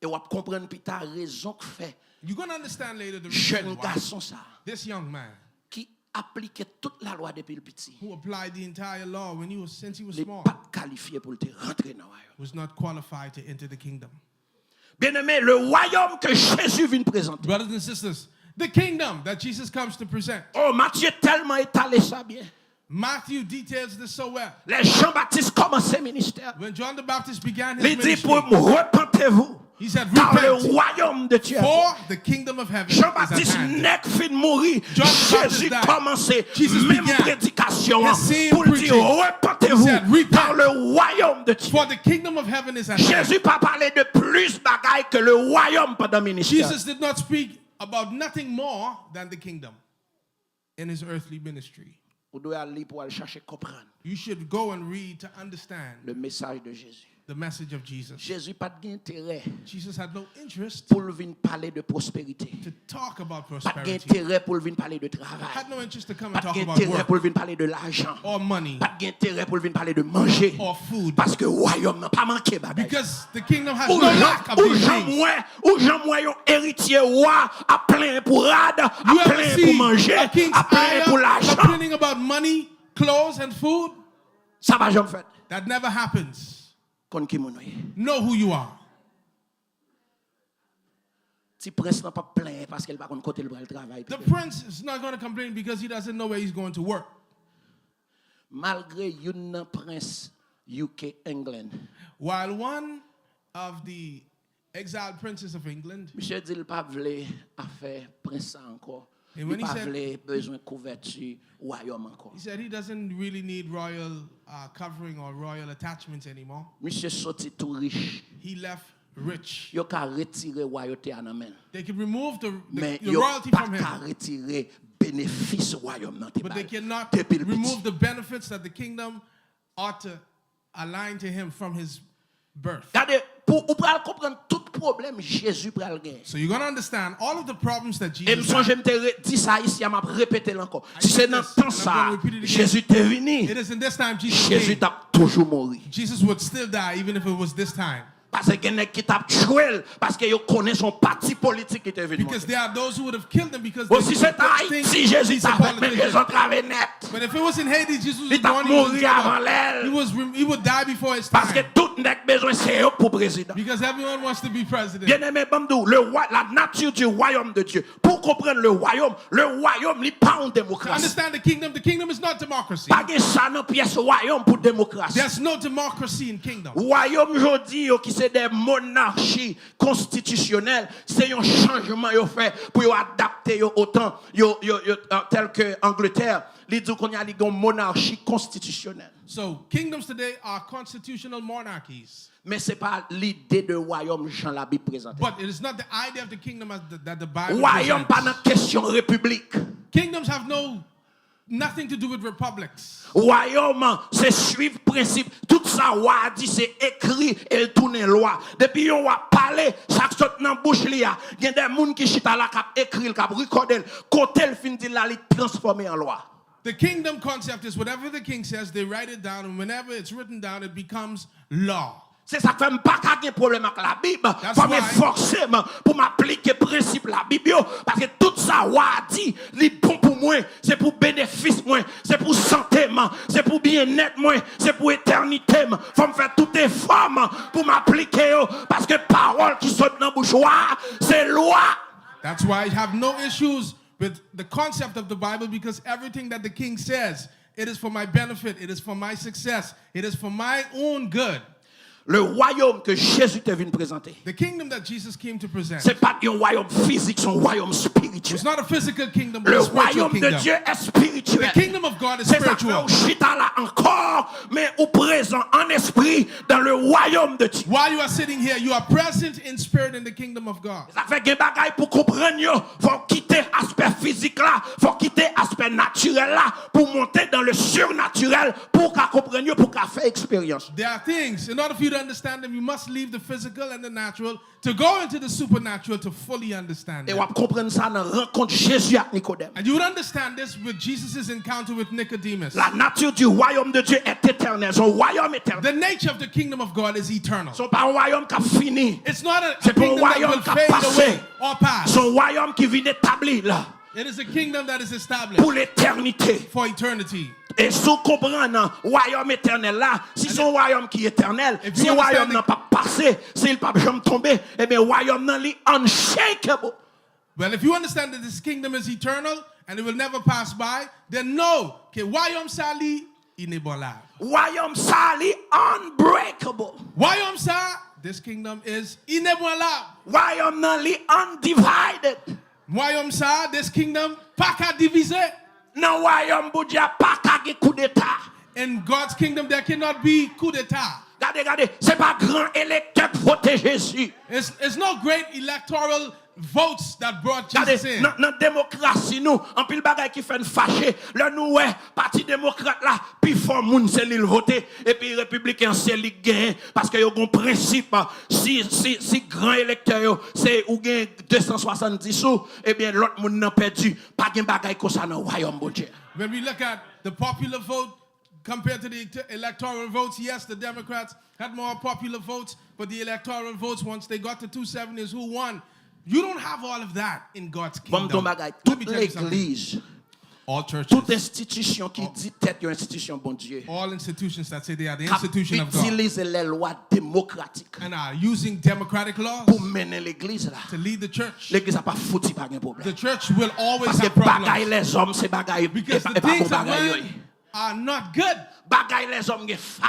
S2: Et on va comprendre plus tard raison que fait
S1: you're going to understand later the
S2: jeune
S1: reason why
S2: garçon ça
S1: this young man
S2: qui appliquait toute la loi depuis le petit.
S1: who applied the entire law when since he was
S2: Il n'est
S1: small
S2: pas qualifié pour le rentrer dans le royaume.
S1: was not qualified to enter the kingdom.
S2: Bien-aimé, le royaume que Jésus vient présenter.
S1: Brothers and sisters, the kingdom that Jesus comes to present.
S2: Oh, Matthieu tellement étalé ça bien.
S1: Matthew details this so well.
S2: Les Jean-Baptiste commençaient le ministère.
S1: When John the Baptist began his
S2: Il dit
S1: ministry,
S2: pour repentez-vous.
S1: he said,
S2: Car le
S1: repent,
S2: royaume de Dieu.
S1: for the kingdom of heaven is at
S2: Jean-Baptiste
S1: hand.
S2: n'est fin de mourir.
S1: John the Baptist
S2: Jésus
S1: died.
S2: commençait
S1: Jesus
S2: même
S1: began
S2: prédication
S1: the same
S2: pour dire
S1: preaching.
S2: repentez-vous
S1: He said, repent.
S2: car le royaume de Dieu.
S1: For the kingdom of heaven is at hand.
S2: Jésus pas parlé de plus bagaille que le royaume pendant le ministère.
S1: Jesus did not speak about nothing more than the kingdom in his earthly ministry.
S2: Vous devez aller pour aller chercher comprendre
S1: You should go and read to understand
S2: le message de Jésus.
S1: the message of Jesus.
S2: Jésus pas d'intérêt
S1: Jesus had no interest
S2: pour venir parler de prospérité.
S1: to talk about
S2: Pas
S1: prosperity.
S2: d'intérêt pour venir parler de travail.
S1: Had no interest to come
S2: Pas
S1: and talk about
S2: d'intérêt
S1: work
S2: pour venir parler de l'argent.
S1: or money
S2: Pas d'intérêt pour venir parler de manger.
S1: or food.
S2: Parce que le royaume n'a pas manqué bagaille.
S1: Because the kingdom has
S2: Ou
S1: no lack of these things.
S2: Jean moyen héritier roi à plein pour rad, à
S1: You ever
S2: plein pour
S1: see
S2: manger,
S1: a king's
S2: à plein pour
S1: eye
S2: l'argent.
S1: complaining about money, clothes, and food?
S2: Ça va jamais fait.
S1: That never happens.
S2: Kon ki moun wè.
S1: Know who you are.
S2: Si prince n'a pas plein parce qu'elle va kon côté le travail.
S1: The prince is not going to complain because he doesn't know where he's going to work.
S2: Malgré yon prince UK England.
S1: While one of the exiled princes of England,
S2: Monsieur dit il pas vle à faire prince encore.
S1: Et
S2: Il
S1: when he
S2: pas
S1: said-
S2: vle besoin couverture royaume encore.
S1: he said he doesn't really need royal covering or royal attachments anymore.
S2: Monsieur sorti tout riche.
S1: He left rich.
S2: Yo ka retirer royauté en amène.
S1: They could remove the
S2: Mais
S1: the
S2: yo
S1: royalty
S2: pas
S1: from
S2: ka
S1: him,
S2: retirer bénéfice royaume nan te
S1: but they
S2: bal.
S1: cannot
S2: Depuis le
S1: remove
S2: petit.
S1: the benefits that the kingdom ought to align to him from his birth.
S2: Regardez, pour ou pral comprendre tout problème Jésus pral gen.
S1: So you're going to understand all of the problems that
S2: Et me
S1: Jesus
S2: songe
S1: had.
S2: me te dit ça ici, m'a répéter encore.
S1: I
S2: Si
S1: said
S2: c'est dans
S1: this,
S2: temps
S1: and I'm
S2: ça,
S1: gonna repeat it again.
S2: Jésus t'est venu.
S1: It is in this time Jesus
S2: Jésus
S1: came.
S2: t'a toujours mort.
S1: Jesus would still die even if it was this time.
S2: Parce que gen qui t'a tué parce que yo connaît son parti politique qui était venu.
S1: Because there are those who would have killed him because
S2: Aussi
S1: they
S2: c'est Haïti, Jésus
S1: he's a
S2: t'a fait même
S1: politician.
S2: gens travailler net.
S1: But if it was in Hades, Jesus was
S2: Il t'a
S1: born, he was
S2: mourir
S1: in
S2: avant
S1: trouble.
S2: l'aile.
S1: He would die before his
S2: Parce que
S1: time.
S2: tout nèg besoin c'est eux pour président.
S1: Because everyone wants to be president.
S2: Bien-aimé Bamdou, la nature du royaume de Dieu. Pour comprendre le royaume n'est pas en
S1: To
S2: démocratie.
S1: understand the kingdom is not democracy.
S2: Pas de ça dans pièce royaume pour démocratie.
S1: There's no democracy in kingdom.
S2: Royaume aujourd'hui qui c'est des monarchies constitutionnelles, c'est un changement yo fait pour yo adapter yo autant tel que Angleterre, li dit qu'on y a une monarchie constitutionnelle.
S1: So kingdoms today are constitutional monarchies.
S2: Mais c'est pas l'idée de royaume Jean la Bible présente.
S1: But it is not the idea of the kingdom that the Bible
S2: Royaume pas dans
S1: presents.
S2: question république.
S1: Kingdoms have nothing to do with republics.
S2: Royaume, c'est suivre principe. Tout ça, wa dit, c'est écrit et tourne loi. Depuis on va parler, chaque sorte dans bouche li a, il y a des gens qui chita là, qui écrit, qui recorder, côté le fin dit là, li transformer en loi.
S1: The kingdom concept is whatever the king says, they write it down, and whenever it's written down, it becomes law.
S2: C'est ça que je n'ai pas de problème avec la Bible.
S1: That's
S2: Faut me
S1: why-
S2: forcer pour m'appliquer le principe de la Bible. Parce que tout ça, dit, c'est bon pour moi, c'est pour bénéfice moi, c'est pour santé moi, c'est pour bien-être moi, c'est pour éternité. Faut me faire tout effort pour m'appliquer. Parce que parole qui saute dans la bouche, c'est loi.
S1: That's why I have no issues with the concept of the Bible, because everything that the king says, it is for my benefit, it is for my success, it is for my own good.
S2: Le royaume que Jésus te venu présenter,
S1: The kingdom that Jesus came to present,
S2: c'est pas un royaume physique, c'est un royaume spirituel.
S1: it's not a physical kingdom, but
S2: Le
S1: a spiritual
S2: royaume de
S1: kingdom.
S2: Dieu est spirituel.
S1: The kingdom of God is
S2: C'est ça que
S1: spiritual.
S2: au chita là encore, mais au présent en esprit dans le royaume de Dieu.
S1: While you are sitting here, you are present in spirit in the kingdom of God.
S2: Ça fait des bagailles pour comprendre, faut quitter l'aspect physique là, faut quitter l'aspect naturel là, pour monter dans le surnaturel, pour qu'à comprendre, pour qu'à faire expérience.
S1: There are things, in order for you to understand them, you must leave the physical and the natural to go into the supernatural to fully understand
S2: Et
S1: them.
S2: on va comprendre ça dans la rencontre Jésus avec Nicodème.
S1: And you would understand this with Jesus' encounter with Nicodemus.
S2: La nature du royaume de Dieu est éternelle, son royaume éternel.
S1: The nature of the kingdom of God is eternal.
S2: Son pas un royaume qui a fini.
S1: It's not a
S2: C'est pas un
S1: kingdom that
S2: royaume
S1: will
S2: qui a
S1: fade
S2: passé.
S1: away or pass.
S2: Son royaume qui vient établi là
S1: It is a kingdom that is established
S2: pour l'éternité.
S1: for eternity.
S2: Et si vous comprenez, royaume éternel là, si son royaume qui est éternel,
S1: If
S2: si
S1: you
S2: le royaume
S1: understand
S2: n'a pas passé, s'il pas jamais tombé, eh bien, royaume nan li unshakable.
S1: Well, if you understand that this kingdom is eternal and it will never pass by, then know que royaume sali inébranlable.
S2: Royaume ça li unbreakable.
S1: Royaume sa, this kingdom is inébranlable.
S2: Royaume nan li undivided.
S1: Royaume sa, this kingdom pas qu'à diviser.
S2: Nan royaume boudia pas ka gen coup d'état.
S1: In God's kingdom, there cannot be coup d'état.
S2: Regardez, c'est pas grand électeur pour voter Jésus.
S1: It's no great electoral votes that brought Jesus in.
S2: Dans la démocratie, nous, en pile bagay qui fait fâcher, là nous, ouais, parti démocrate là, puis fort moun c'est l'il voter, et puis républicain c'est l'il gagne, parce que y a un principe, si grand électeur, c'est ou gagne 270 sous, et bien l'autre moun n'a perdu, pas gagne bagay comme ça dans le royaume bon Dieu.
S1: When we look at the popular vote compared to the electoral votes, yes, the Democrats had more popular votes, but the electoral votes, once they got to 270, is who won. You don't have all of that in God's kingdom. Let me
S2: Toute
S1: tell you something.
S2: l'église,
S1: All churches,
S2: toute institution qui dit tête une institution bon Dieu,
S1: all institutions that say they are the
S2: qui
S1: institution of God
S2: utilise les lois démocratiques
S1: and are using democratic laws
S2: pour mener l'église là.
S1: to lead the church.
S2: L'église n'a pas foutu pas de problème.
S1: The church will always
S2: Parce que
S1: have problems
S2: bagaille les hommes c'est bagaille
S1: because
S2: et
S1: the
S2: pas bon
S1: things that
S2: bagaille.
S1: man are not good.
S2: Bagaille les hommes qui faille.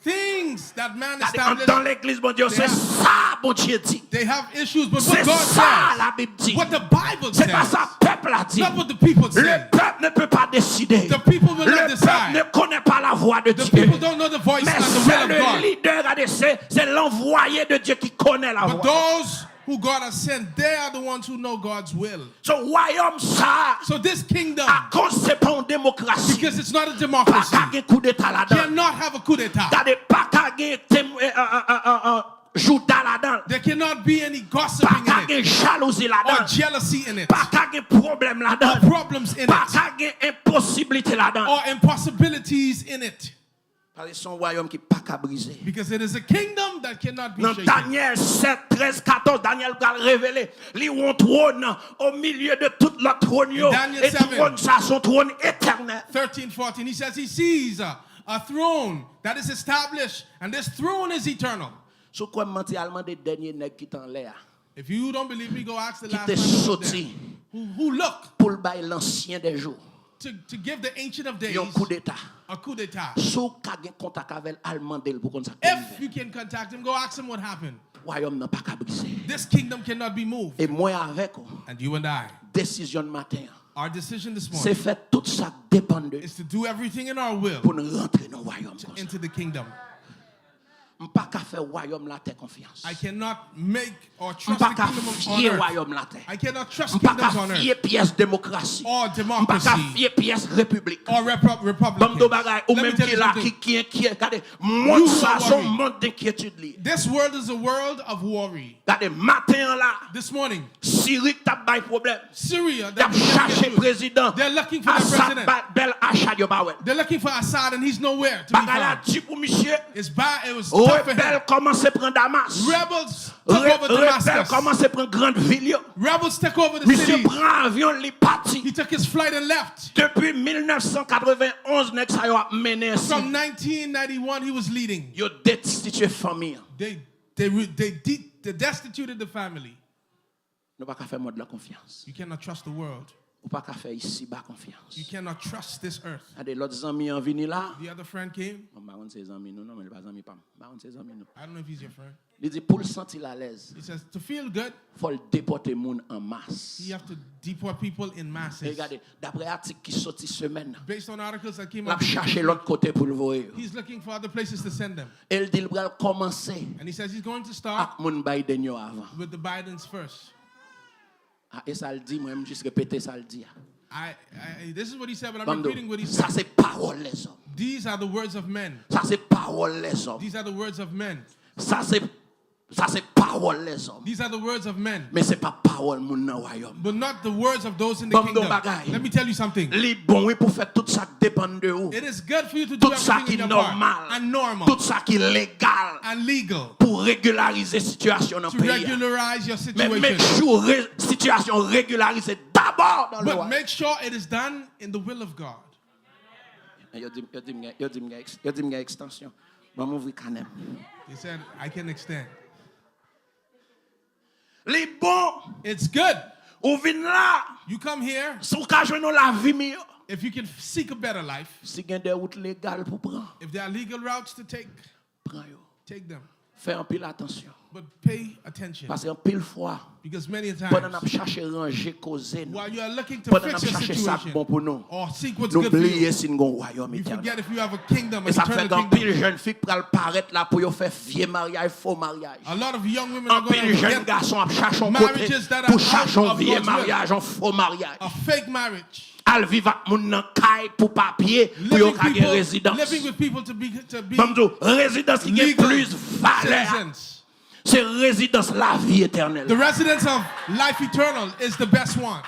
S1: Things that man
S2: Dans
S1: established,
S2: l'église bon Dieu, c'est
S1: Yeah.
S2: ça bon Dieu dit.
S1: they have issues. But
S2: C'est
S1: what God
S2: ça la
S1: says,
S2: Bible dit.
S1: what the Bible
S2: C'est pas
S1: says,
S2: ça peuple a dit.
S1: not what the people
S2: Le
S1: say.
S2: peuple ne peut pas décider.
S1: The people will
S2: Le
S1: not
S2: peuple
S1: decide.
S2: ne connaît pas la voix de
S1: The
S2: Dieu.
S1: people don't know the voice
S2: Mais
S1: and the
S2: c'est
S1: will of
S2: le
S1: God.
S2: leader, regardez, c'est l'envoyé de Dieu qui connaît la
S1: But
S2: voix.
S1: those who God has sent, they are the ones who know God's will.
S2: Ce royaume ça,
S1: So this kingdom,
S2: à cause c'est pas une démocratie.
S1: because it's not a
S2: Pas
S1: democracy,
S2: qu'à un coup d'état là-dedans.
S1: cannot have a coup d'état.
S2: Regardez, pas qu'à un jouda là-dedans.
S1: There cannot be any
S2: Pas
S1: gossiping
S2: qu'à
S1: in
S2: un
S1: it
S2: jalousie
S1: or
S2: là-dedans.
S1: jealousy in it
S2: Pas qu'à un problème là-dedans.
S1: or problems in
S2: Pas
S1: it
S2: qu'à un impossibilité là-dedans.
S1: or impossibilities in it.
S2: Parce que c'est un royaume qui n'est pas qu'à briser.
S1: Because it is a kingdom that cannot be
S2: Dans
S1: shaken.
S2: Daniel 7, 13, 14, Daniel va le révéler. Il y a un trône au milieu de tout le trône.
S1: Daniel
S2: Et
S1: 7.
S2: trône, ça, son trône éternel.
S1: 13, 14, he says he sees a throne that is established, and this throne is eternal.
S2: Sous quoi mentir allemand des derniers nègres qui t'en l'air.
S1: If you don't believe me, go ask the
S2: Qui
S1: last
S2: te
S1: man who was
S2: sorti
S1: there, who look
S2: pour le bail l'ancien des jours.
S1: to give the Ancient of Days
S2: Un coup d'état.
S1: a coup d'état.
S2: Sous qu'a gen contact avec allemand d'elle pour qu'on ça.
S1: If you can contact him, go ask him what happened.
S2: Royaume n'a pas qu'à briser.
S1: This kingdom cannot be moved.
S2: Et moi avec
S1: And you and I,
S2: décision de matin.
S1: our decision this
S2: C'est
S1: morning
S2: faire tout ça dépend de
S1: is to do everything in our will
S2: pour nous rentrer dans le royaume. comme ça.
S1: into the kingdom.
S2: On pas qu'à faire royaume la terre confiance.
S1: I cannot make or
S2: On
S1: trust
S2: pas
S1: the
S2: qu'à
S1: kingdom on
S2: fier
S1: earth.
S2: royaume la terre.
S1: I cannot trust
S2: On pas
S1: kingdoms
S2: qu'à
S1: on
S2: fier
S1: earth
S2: pièce démocratie.
S1: or
S2: On pas qu'à
S1: democracy
S2: fier pièce république.
S1: or republic.
S2: Bam do bagay ou
S1: Let me
S2: même
S1: tell
S2: qui
S1: you
S2: là
S1: something.
S2: qui regardez monde
S1: You
S2: ça
S1: are
S2: son
S1: worried.
S2: monde d'inquiétude li.
S1: This world is a world of worry.
S2: Regardez matin là
S1: This morning,
S2: Syrie t'a bay problème.
S1: Syria,
S2: T'a cherché président.
S1: they're looking for their
S2: Assad
S1: president.
S2: bel achat yo ba wè.
S1: They're looking for Assad and he's nowhere to be
S2: Bagay la
S1: found.
S2: di pour monsieur.
S1: It's bad. It was
S2: Oh
S1: tough for
S2: bel
S1: him.
S2: Rebelles commencent à prendre Damas.
S1: Rebels took over
S2: Rebelles
S1: Damascus.
S2: commencent à prendre grande ville.
S1: Rebels took over the
S2: Monsieur
S1: city.
S2: prend avion, il est parti.
S1: He took his flight and left.
S2: Depuis 1991, nek sa yo a mené ainsi.
S1: From 1991, he was leading.
S2: Yo destitué famille.
S1: They destituted the family.
S2: Nous pas faire mode la confiance.
S1: You cannot trust the world.
S2: Ou pas faire ici bas confiance.
S1: You cannot trust this earth.
S2: Ade l'autre ami en vini là.
S1: The other friend came.
S2: Ba on ses amis non mais pas amis pas. Ba on ses amis non.
S1: I don't know if he's your friend.
S2: Il dit pour le sentir à l'aise.
S1: He says to feel good,
S2: Faut le déporter moun en masse.
S1: you have to deport people in masses.
S2: Regardez, d'après article qui sorti semaine.
S1: Based on articles that came
S2: L'a
S1: out,
S2: chercher l'autre côté pour le voir.
S1: he's looking for other places to send them.
S2: Elle dit il va commencer
S1: And he says he's going to start
S2: avec moun Biden yo avant.
S1: with the Bidens first.
S2: Ah, et ça le dit, moi, je juste répéter ça le dit.
S1: This is what he said, but I'm
S2: Bando,
S1: repeating what he
S2: ça
S1: said.
S2: c'est parole les hommes.
S1: These are the words of men.
S2: Ça c'est parole les hommes.
S1: These are the words of men.
S2: Ça c'est parole les hommes.
S1: These are the words of men.
S2: Mais c'est pas parole moun nan royaume.
S1: But not the words of those in the
S2: Bando
S1: kingdom.
S2: bagay.
S1: Let me tell you something.
S2: Li bon oui pour faire tout ça dépend de vous.
S1: It is good for you to do
S2: Tout ça qui
S1: everything in your
S2: normal.
S1: part and normal
S2: Tout ça qui légal
S1: and legal
S2: pour régulariser situation dans
S1: to
S2: le pays.
S1: regularize your
S2: Mais make
S1: situation.
S2: sure situation régularisée d'abord dans le
S1: But
S2: royaume.
S1: make sure it is done in the will of God.
S2: Yo dit extension. Bon m'ouvrir canem.
S1: He said, I can extend.
S2: Li bon
S1: It's good.
S2: ou vin là
S1: You come here,
S2: sou ka jwenn la vie meilleure.
S1: if you can seek a better life,
S2: Si gen des routes légales pour prendre,
S1: if there are legal routes to take,
S2: prends yo.
S1: take them.
S2: Fais un pile attention.
S1: But pay attention.
S2: Parce qu'un pile fois,
S1: Because many
S2: pendant
S1: times,
S2: qu'on cherche ranger causer nous,
S1: while you are looking to
S2: pendant qu'on
S1: fix your
S2: cherche ça
S1: situation
S2: bon pour nous,
S1: or seek what's good for
S2: n'oubliez
S1: you,
S2: si nous avons un royaume
S1: you
S2: éternel.
S1: forget if you have a kingdom,
S2: Et
S1: an
S2: ça fait
S1: eternal
S2: qu'un
S1: kingdom.
S2: pile jeune fille pour paraître là pour faire vieux mariage, faux mariage.
S1: A lot of young women
S2: Un
S1: are going
S2: pile
S1: to
S2: jeune
S1: get
S2: garçon a cherché un
S1: marriages
S2: côté
S1: that are
S2: pour
S1: out
S2: chercher un
S1: of
S2: vieux
S1: God's will.
S2: mariage, un faux mariage.
S1: a fake marriage.
S2: Al vivre avec moun nan kay pour papier pour yo ka gen résidence.
S1: Living with people to be
S2: Bamdou, résidence qui gen
S1: legal
S2: plus valeur.
S1: citizens.
S2: C'est résidence la vie éternelle.
S1: The residence of life eternal is the best one.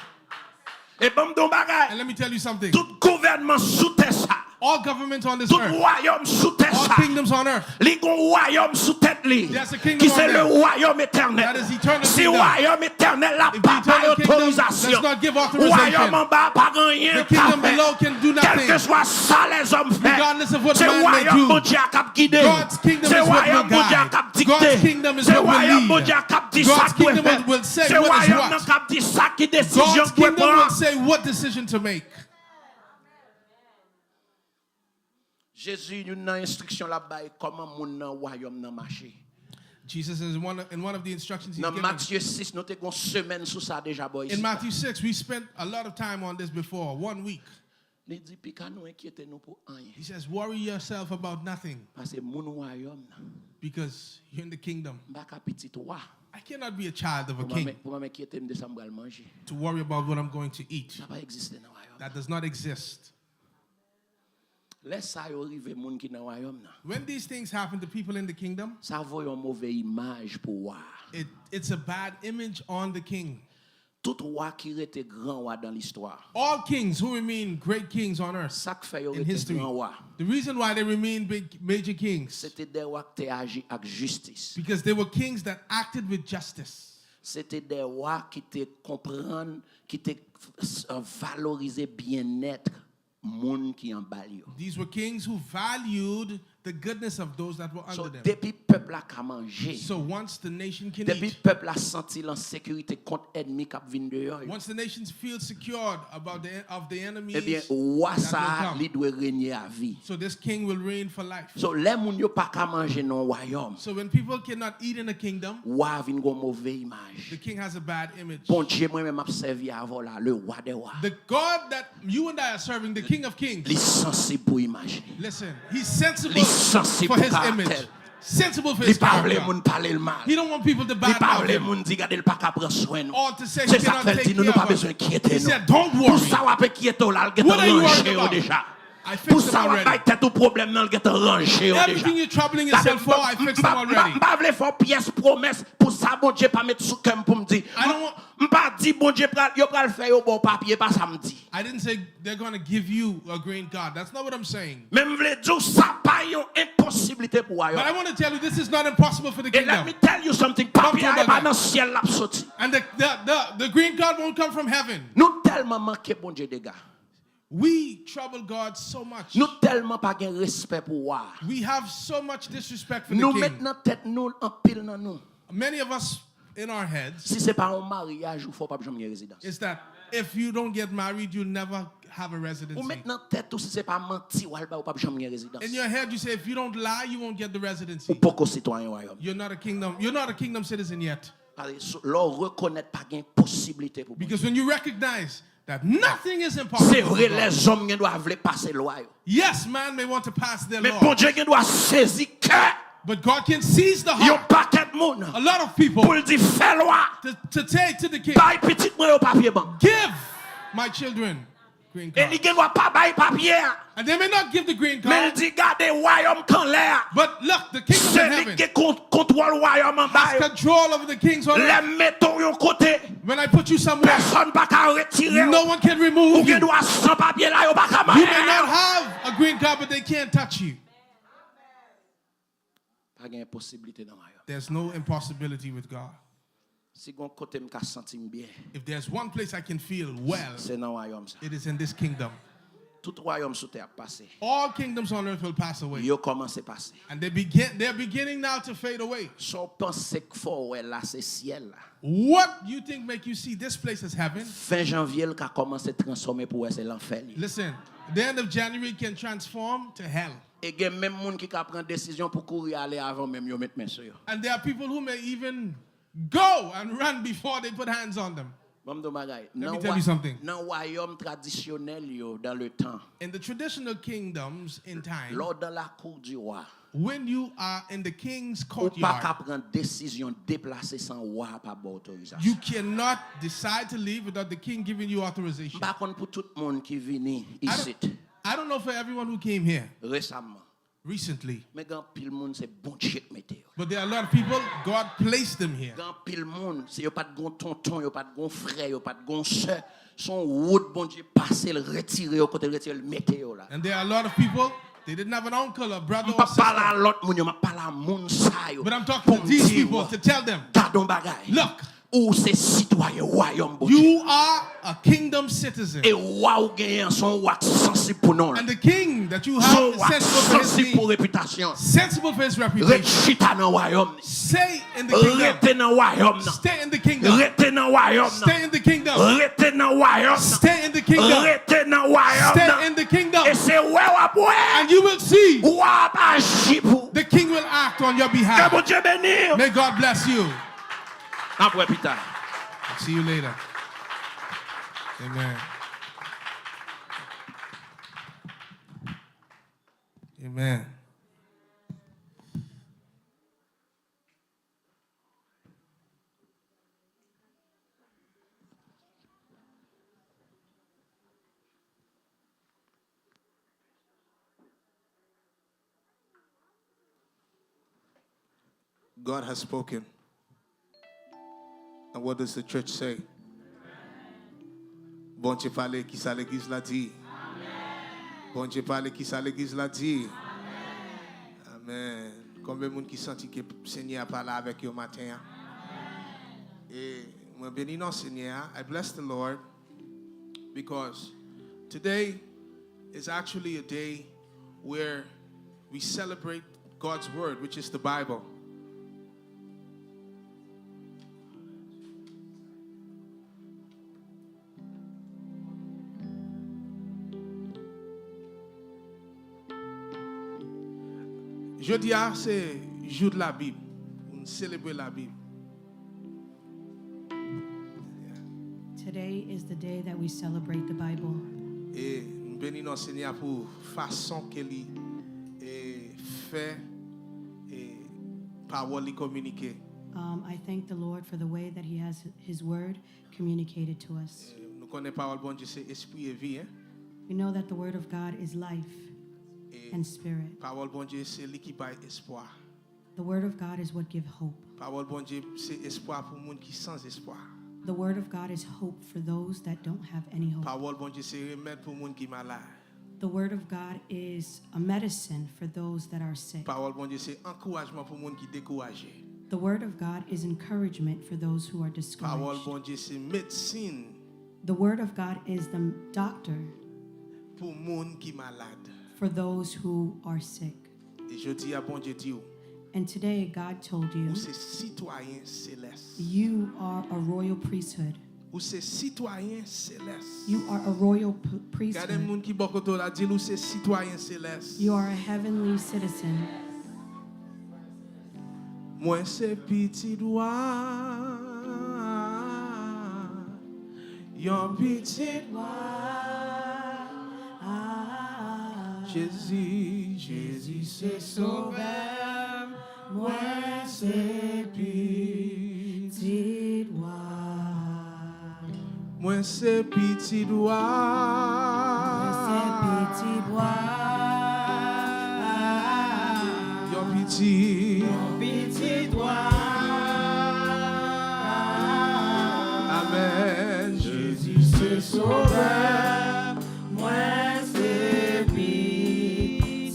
S2: Et bamdou bagay,
S1: And let me tell you something.
S2: tout gouvernement sous terre ça,
S1: All governments on this
S2: tout
S1: earth,
S2: royaume sous terre
S1: all
S2: ça,
S1: kingdoms on earth,
S2: li gon royaume sous tête li,
S1: There's a kingdom
S2: qui
S1: on
S2: c'est le
S1: them.
S2: royaume éternel.
S1: That is eternal
S2: Si
S1: kingdom.
S2: royaume éternel la
S1: If the
S2: pas
S1: eternal kingdom
S2: autorisation,
S1: does not give authorization,
S2: royaume en bas pas rien
S1: the kingdom
S2: pas fait.
S1: below can do
S2: Quel
S1: nothing.
S2: que soit ça les hommes fait,
S1: Regardless of what
S2: c'est
S1: man may
S2: royaume
S1: do.
S2: bon Dieu cap guider,
S1: God's kingdom
S2: c'est
S1: is what
S2: royaume
S1: will
S2: bon Dieu
S1: guide.
S2: cap
S1: God's
S2: dicter,
S1: kingdom is
S2: c'est
S1: what will
S2: royaume bon
S1: lead.
S2: Dieu cap dit
S1: God's
S2: ça qui
S1: kingdom
S2: fait,
S1: will say
S2: c'est
S1: what is
S2: royaume
S1: what.
S2: cap dit ça qui décision
S1: God's
S2: qui
S1: kingdom will
S2: prend.
S1: say what decision to make.
S2: Jésus une instruction là-bas comment moun nan royaume nan marcher.
S1: Jesus is in one of the instructions he's
S2: Dans
S1: given.
S2: Matthieu 6 nous te gon semaine sur ça déjà boy.
S1: In Matthew 6, we spent a lot of time on this before, 1 week.
S2: Il dit puis ka nous inquiéter nous pour rien
S1: He says, worry yourself about nothing
S2: parce que moun royaume
S1: because you're in the kingdom.
S2: ba ka petit roi.
S1: I cannot be a child of a king
S2: Pour m'inquiéter me de ça m'bral manger.
S1: to worry about what I'm going to eat.
S2: Ça pas exister dans royaume.
S1: That does not exist.
S2: Laisse ça yo arriver moun qui dans royaume nan.
S1: When these things happen to people in the kingdom,
S2: Ça voit une mauvaise image pour roi.
S1: it's a bad image on the king.
S2: Tout roi qui était grand roi dans l'histoire.
S1: All kings who remain great kings on earth
S2: Ça qui fait yo
S1: in
S2: était
S1: history,
S2: grand roi.
S1: the reason why they remain big major kings,
S2: C'était des rois qui agi avec justice.
S1: because they were kings that acted with justice.
S2: C'était des rois qui te comprennent, qui te valoriser bien-être moun qui en bas yo.
S1: These were kings who valued the goodness of those that were
S2: So
S1: under them.
S2: depuis peuple a ka manger,
S1: So once the nation can
S2: depuis
S1: eat,
S2: peuple a senti l'insécurité contre ennemi qui vinn dehors,
S1: once the nations feel secured about the enemies,
S2: eh bien roi
S1: that
S2: ça
S1: will come.
S2: li doit régner à vie.
S1: So this king will reign for life.
S2: So les moun yo pas ka manger non royaume,
S1: So when people cannot eat in a kingdom,
S2: roi vinn gon mauvaise
S1: the
S2: image.
S1: king has a bad image.
S2: Bon Dieu moi même m'a servi avant là le roi des rois.
S1: The God that you and I are serving, the King of Kings,
S2: Li sensible pour imaginer.
S1: listen, he's sensible
S2: Li sensible
S1: for his
S2: pour
S1: image,
S2: caractère.
S1: sensible for
S2: Li
S1: his
S2: parle
S1: character.
S2: moun parler le mal.
S1: He don't want people to
S2: Li
S1: badmouth
S2: parle
S1: him
S2: moun di gade l pa ka prendre soin nou.
S1: or to say he
S2: C'est ça
S1: cannot
S2: fait
S1: take
S2: dit nous
S1: care
S2: pas
S1: of
S2: besoin
S1: us.
S2: inquiéter
S1: He
S2: nous.
S1: said, don't
S2: Tout
S1: worry.
S2: ça va inquiéter là,
S1: What are you worried
S2: ranger
S1: about?
S2: déjà.
S1: I
S2: Pour
S1: fixed them
S2: ça,
S1: already.
S2: on va tête au problème dans le ghetto rangé déjà.
S1: Everything you're troubling yourself for, I fixed them already.
S2: Pas vle faire pièce promesse pour ça bon Dieu pas mettre sous cœur pour me dire.
S1: I don't want-
S2: Pas dit bon Dieu yo pral faire au bon papier pas ça me dit.
S1: I didn't say they're going to give you a green card. That's not what I'm saying.
S2: Même vle dire ça pas une impossibilité pour
S1: But I
S2: ailleurs.
S1: want to tell you, this is not impossible for the
S2: And let
S1: kingdom.
S2: me tell you something. Papier
S1: Come to
S2: est pas
S1: the-
S2: dans ciel la sorti.
S1: And the green card won't come from heaven.
S2: Nous tellement manquer bon Dieu des gars.
S1: We trouble God so much.
S2: Nous tellement pas gain respect pour voir.
S1: We have so much disrespect for the
S2: Nous
S1: king.
S2: maintenant tête nous en pile dans nous.
S1: Many of us in our heads
S2: Si c'est pas un mariage, il faut pas jamais résidence.
S1: is that if you don't get married, you'll never have a
S2: Ou
S1: residency.
S2: maintenant tête tout si c'est pas menti ou pas jamais résidence.
S1: In your head, you say, if you don't lie, you won't get the
S2: Ou
S1: residency.
S2: pas qu'au citoyen royaume.
S1: You're not a kingdom citizen yet.
S2: Leur reconnaître pas gain possibilité pour.
S1: Because when you recognize that nothing is
S2: C'est
S1: impossible.
S2: vrai
S1: for God.
S2: les hommes qui doivent passer loi.
S1: Yes, man may want to pass their
S2: Mais
S1: law.
S2: bon Dieu qui doit saisir cœur.
S1: But God can seize the
S2: Yon
S1: heart.
S2: paquet de monde
S1: A lot of people
S2: pour dire fais loi.
S1: to take to the king.
S2: Bail petit moi au papier ban.
S1: Give my children green
S2: Et
S1: card.
S2: il ne doit pas bail papier.
S1: And they may not give the green
S2: Mais il
S1: card.
S2: dit gardez royaume quand l'air.
S1: But look, the kingdom in
S2: C'est lui
S1: heaven
S2: qui contrôle royaume en
S1: has
S2: bas.
S1: control over the kings on earth.
S2: Les mettons yon côté.
S1: When I put you somewhere,
S2: Personne pas qu'à retirer.
S1: no one can
S2: Ou
S1: remove
S2: qui
S1: you.
S2: doit sans papier là, yon pas qu'à
S1: You may not
S2: marier.
S1: have a green card, but they can't touch you.
S2: Pas gain possibilité dans royaume.
S1: There's no impossibility with God.
S2: Si gon côté me ka sentir bien,
S1: If there's one place I can feel well,
S2: c'est dans royaume ça.
S1: it is in this kingdom.
S2: Tout royaume sous terre passé.
S1: All kingdoms on earth will pass away.
S2: Yo commencé passer.
S1: And they're beginning now to fade away.
S2: Son pensée que faut ouais là c'est ciel là.
S1: What you think make you see this place as heaven?
S2: Fin janvier le ka commencé transformer pour c'est l'enfer.
S1: Listen, the end of January can transform to hell.
S2: Et gen même moun qui ka prend décision pour courir aller avant même yo mettre main sur yo.
S1: And there are people who may even go and run before they put hands on them.
S2: Let
S1: me tell you something.
S2: Dans royaume traditionnel yo dans le temps.
S1: In the traditional kingdoms in time,
S2: Lors dans la cour du roi.
S1: when you are in the king's
S2: Ou pas ka
S1: courtyard,
S2: prendre décision déplacer sans roi pas bon autorisation.
S1: you cannot decide to leave without the king giving you authorization.
S2: Par contre pour tout monde qui vini ici
S1: I don't know for everyone who came here
S2: récemment.
S1: recently,
S2: Mais grand pile monde c'est bon chèque météo.
S1: but there are a lot of people, God placed them here.
S2: Grand pile monde, c'est yo pas de gon tonton, yo pas de gon frère, yo pas de gon sœur, son route bon Dieu passer le retirer au côté retirer le météo là.
S1: And there are a lot of people, they didn't have an uncle, a brother, or
S2: Pas
S1: sister.
S2: parler à l'autre monde, yo pas parler à moun sa yo.
S1: But I'm talking to these people to tell them,
S2: Gardons bagay.
S1: look,
S2: Ou c'est citoyen royaume bon Dieu.
S1: you are a kingdom citizen.
S2: Et roi ou gagnant son roi sensible pour nous.
S1: And the king that you
S2: Son
S1: have is
S2: roi
S1: sensible for his
S2: sensible pour
S1: name,
S2: réputation.
S1: sensible for his reputation.
S2: Rechita dans royaume.
S1: Stay in the kingdom.
S2: Rete dans royaume.
S1: Stay in the kingdom.
S2: Rete dans royaume.
S1: Stay in the kingdom.
S2: Rete dans royaume.
S1: Stay in the kingdom.
S2: Rete dans royaume.
S1: Stay in the kingdom.
S2: Et c'est ouais
S1: And you will see
S2: roi agit pour.
S1: the king will act on your
S2: Que
S1: behalf.
S2: bon Dieu bénisse.
S1: May God bless you.
S2: Après plus tard.
S1: See you later. Amen. Amen. God has spoken. And what does the church say? Bon Dieu parle qui ça l'église l'a dit. Bon Dieu parle qui ça l'église l'a dit. Amen. Combien de monde qui senti que le Seigneur a parlé avec eux matin? Et moi bénis non Seigneur. I bless the Lord because today is actually a day where we celebrate God's word, which is the Bible. Jeudi, c'est le jour de la Bible. On célèbre la Bible.
S3: Today is the day that we celebrate the Bible.
S1: Et nous bénissons Seigneur pour la façon qu'il fait et parole communiquée.
S3: I thank the Lord for the way that He has His word communicated to us.
S1: Nous connaissons parole bon Dieu, c'est esprit et vie. Hein?
S3: We know that the word of God is life and spirit.
S1: Parole bon Dieu c'est lui qui baille espoir.
S3: The word of God is what gives hope.
S1: Parole bon Dieu c'est espoir pour monde qui sans espoir.
S3: The word of God is hope for those that don't have any hope.
S1: Parole bon Dieu c'est remède pour monde qui malade.
S3: The word of God is a medicine for those that are sick.
S1: Parole bon Dieu c'est encouragement pour monde qui découragé.
S3: The word of God is encouragement for those who are
S1: Parole
S3: discouraged.
S1: bon Dieu c'est médecine
S3: The word of God is the doctor
S1: pour monde qui malade.
S3: for those who are sick.
S1: Et je dis à bon Dieu dit
S3: And today God told you,
S1: ou c'est citoyen céleste.
S3: you are a royal priesthood.
S1: Ou c'est citoyen céleste.
S3: You are a royal
S1: Gardez
S3: priesthood.
S1: monde qui bokoto la dit ou c'est citoyen céleste.
S3: You are a heavenly citizen.
S1: Moi c'est petit doigt. Yon petit Jésus, Jésus c'est sauveur. Moi c'est petit Moi c'est petit doigt. Yon petit Amen. Jésus c'est sauveur. Moi c'est petit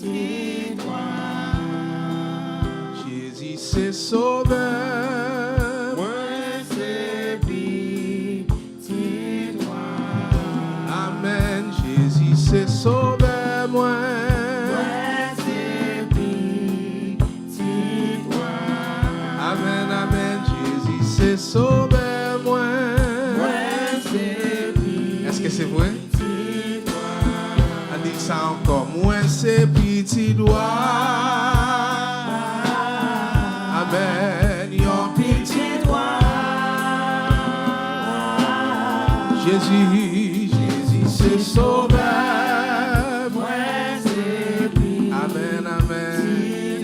S1: Jésus c'est sauveur. Moi c'est petit Amen. Jésus c'est sauveur. Moi c'est petit Amen. Amen. Jésus c'est sauveur. Moi c'est petit. Est-ce que c'est vrai? On dit ça encore. Moi c'est petit doigt. Amen. Yon petit Jésus, Jésus c'est sauveur. Moi c'est petit. Amen, amen.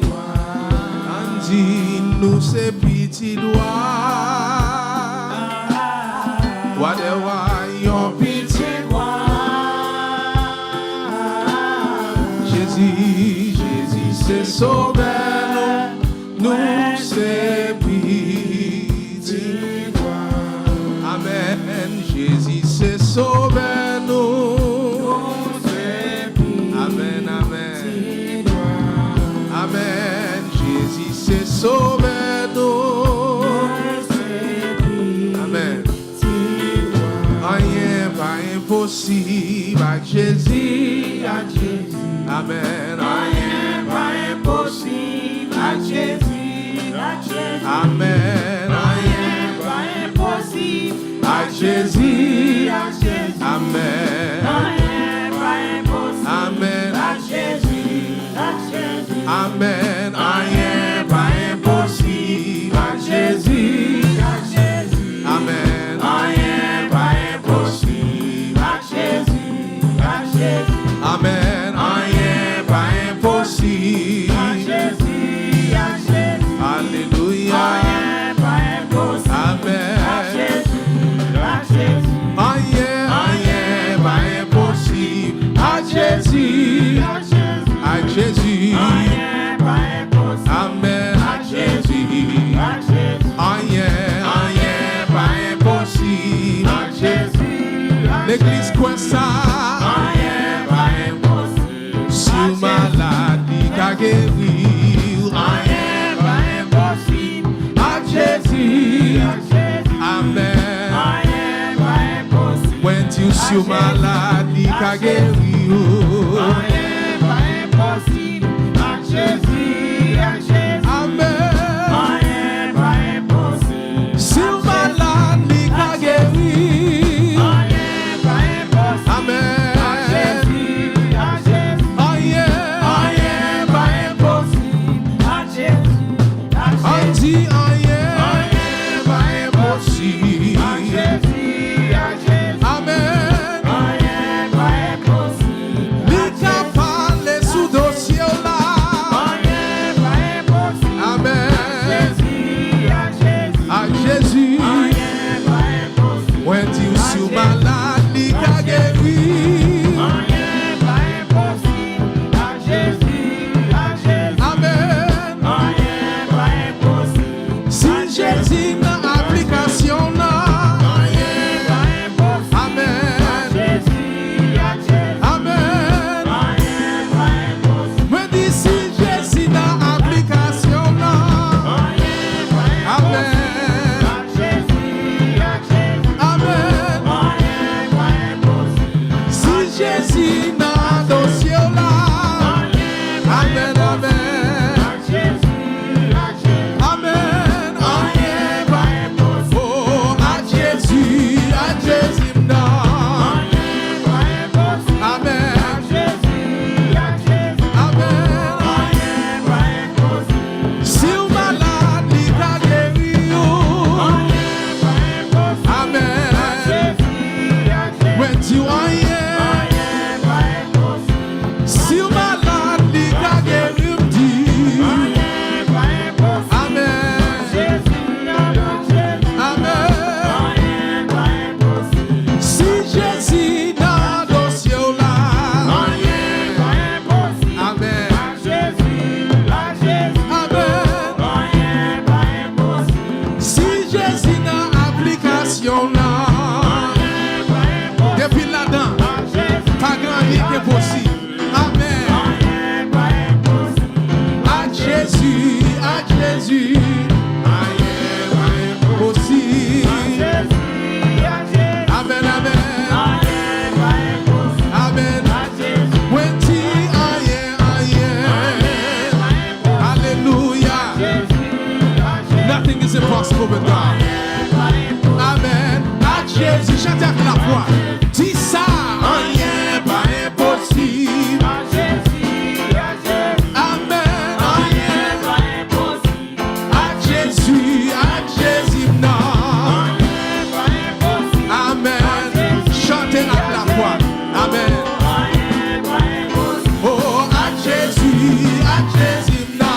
S1: On dit nous c'est petit doigt. Whatever yon petit Jésus, Jésus c'est sauveur. Nous c'est petit. Amen. Jésus c'est sauveur. Nous c'est petit. Amen, amen. Amen. Jésus c'est sauveur. Nous c'est petit. Amen. Rien pas impossible avec Jésus. Amen. Rien pas impossible avec Jésus. Amen. Rien pas impossible avec Jésus. Amen. Amen. Amen. Rien pas impossible avec Jésus. Amen. Rien pas impossible avec Jésus. Amen. Rien pas impossible. Alléluia. Amen. Rien pas impossible à Jésus. À Jésus. Amen. À Jésus. Rien pas impossible à Jésus. L'église quoi ça? Sur maladie qu'a guéri. Rien pas impossible à Jésus. Amen. When tu sur maladie qu'a guéri. Rien pas impossible à Jésus. Amen. Sur maladie qu'a guéri. Amen. On dit rien pas impossible. Amen. Lui qui a parlé sous dossier là. Amen. À Jésus. When tu sur malade, lui qui a guéri. is impossible with God. Amen. À Jésus, chante avec la voix. Dis ça, rien pas impossible. Amen. Rien pas impossible. À Jésus, non. Amen. Chantez avec la voix. Amen. Oh, à Jésus, non.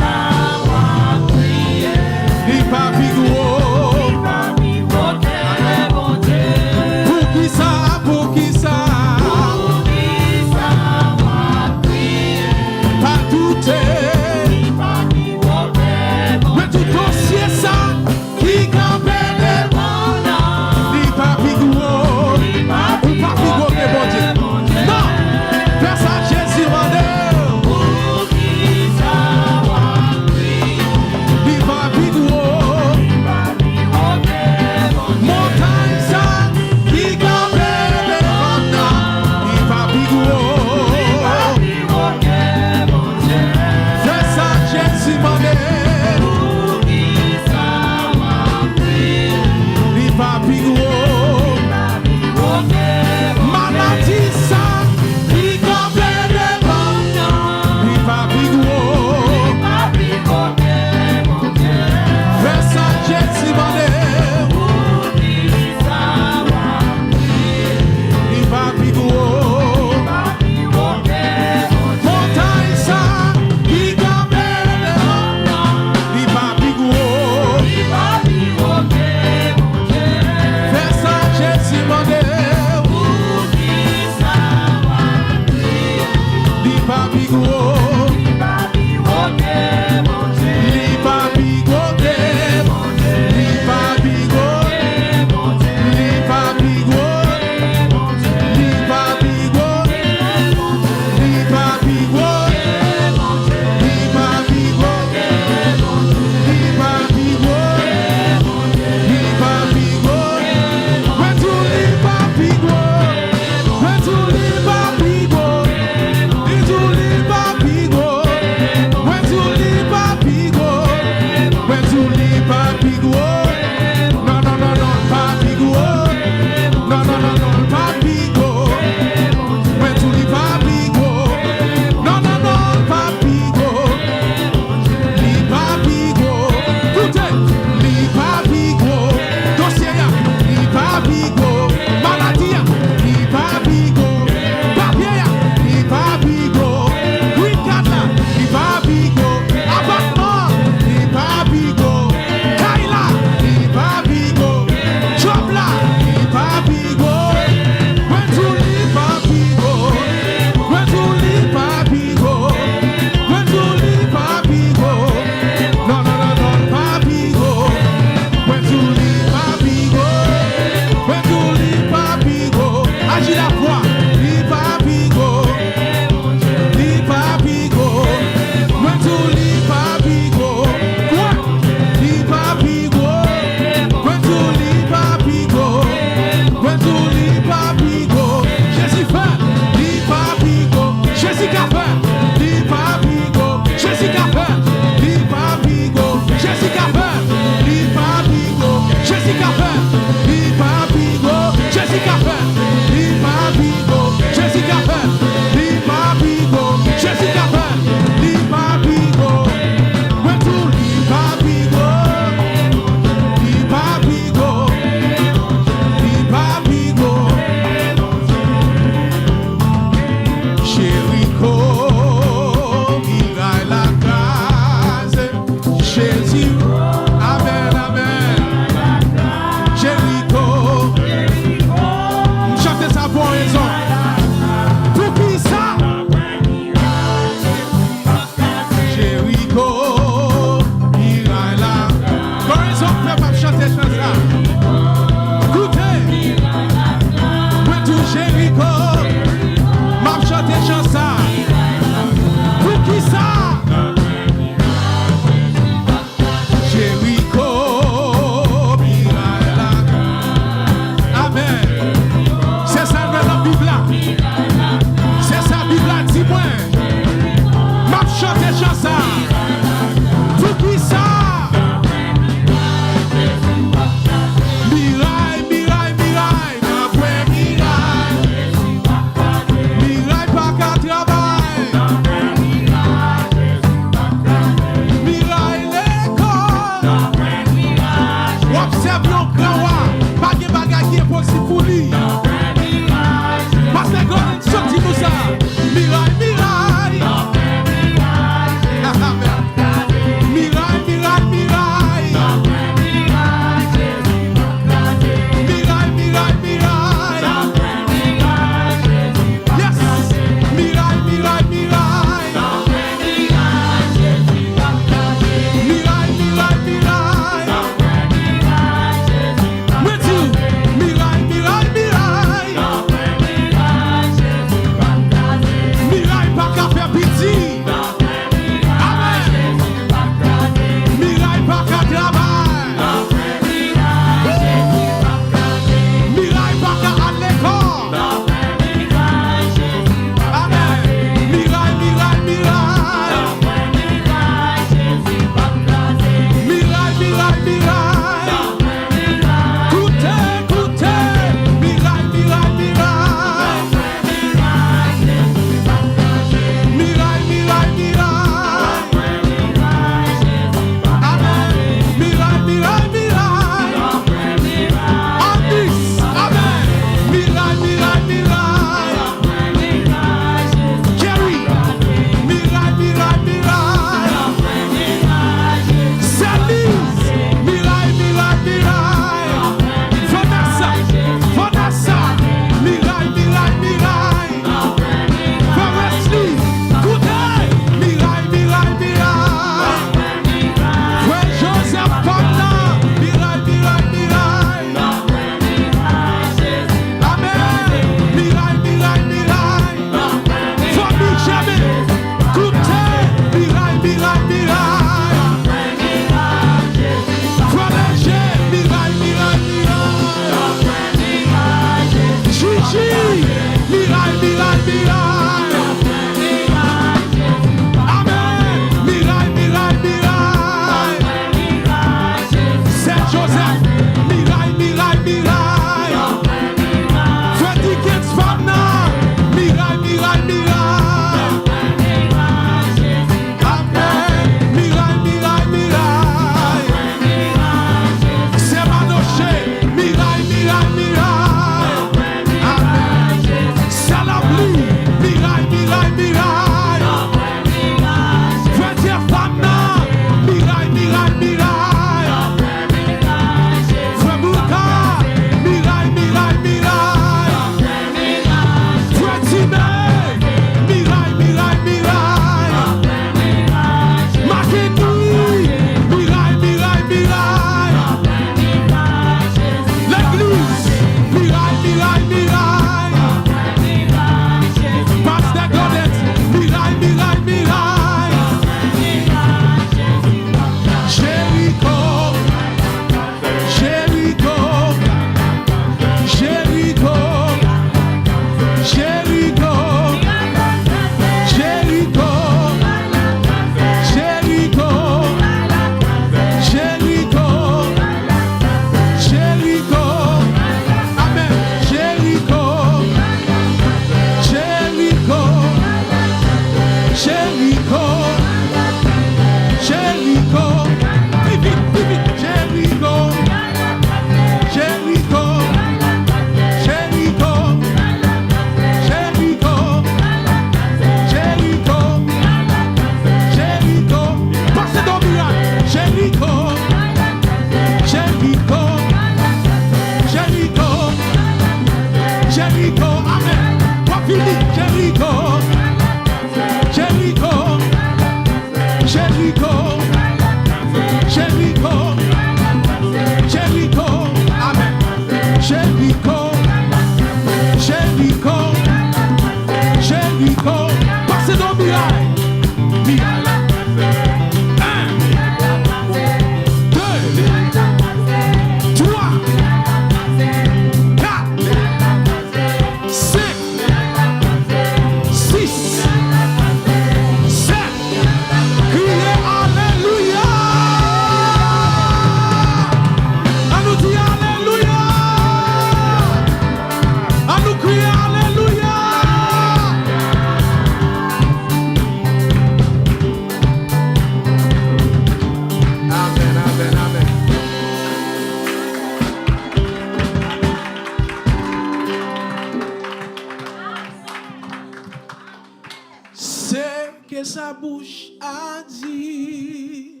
S1: que sa bouche a dit,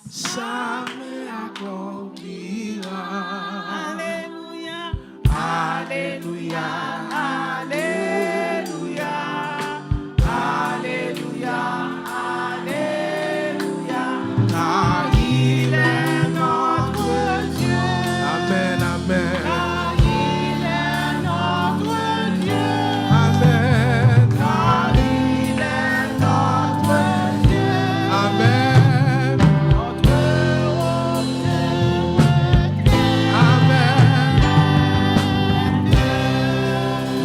S1: ça m'accomplira.
S4: Alléluia.
S1: Alléluia, Alléluia, Alléluia, Alléluia. Car il est notre Dieu. Amen, amen.
S4: Car il est notre Dieu.
S1: Amen.
S4: Car il est notre Dieu.
S1: Amen.
S4: Notre
S1: Amen.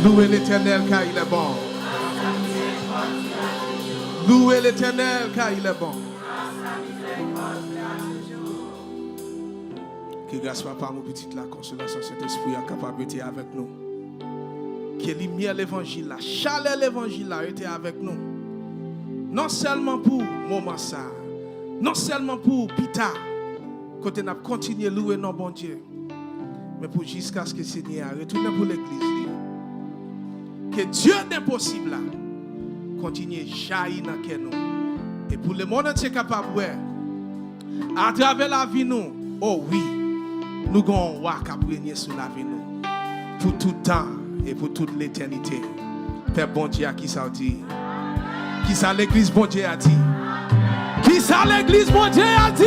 S1: Louez l'Éternel car il est bon. Louez l'Éternel car il est bon. Que grâce papa, mon petit, la consolation, Saint-Esprit, la capacité avec nous. Que lumière l'évangile, la chaleur l'évangile a été avec nous. Non seulement pour moment ça, non seulement pour Pita, quand on a continué à louer nos bon Dieu, mais pour jusqu'à ce que le Seigneur retourne pour l'église. Que Dieu d'impossible là, continue à jaillir dans nous. Et pour le monde entier capable de voir, à travers la vie nous, oh oui, nous avons un roi qui a régné sur la vie nous. Pour tout temps et pour toute l'éternité. Père bon Dieu qui ça dit? Qui ça l'église bon Dieu a dit? Qui ça l'église bon Dieu a dit?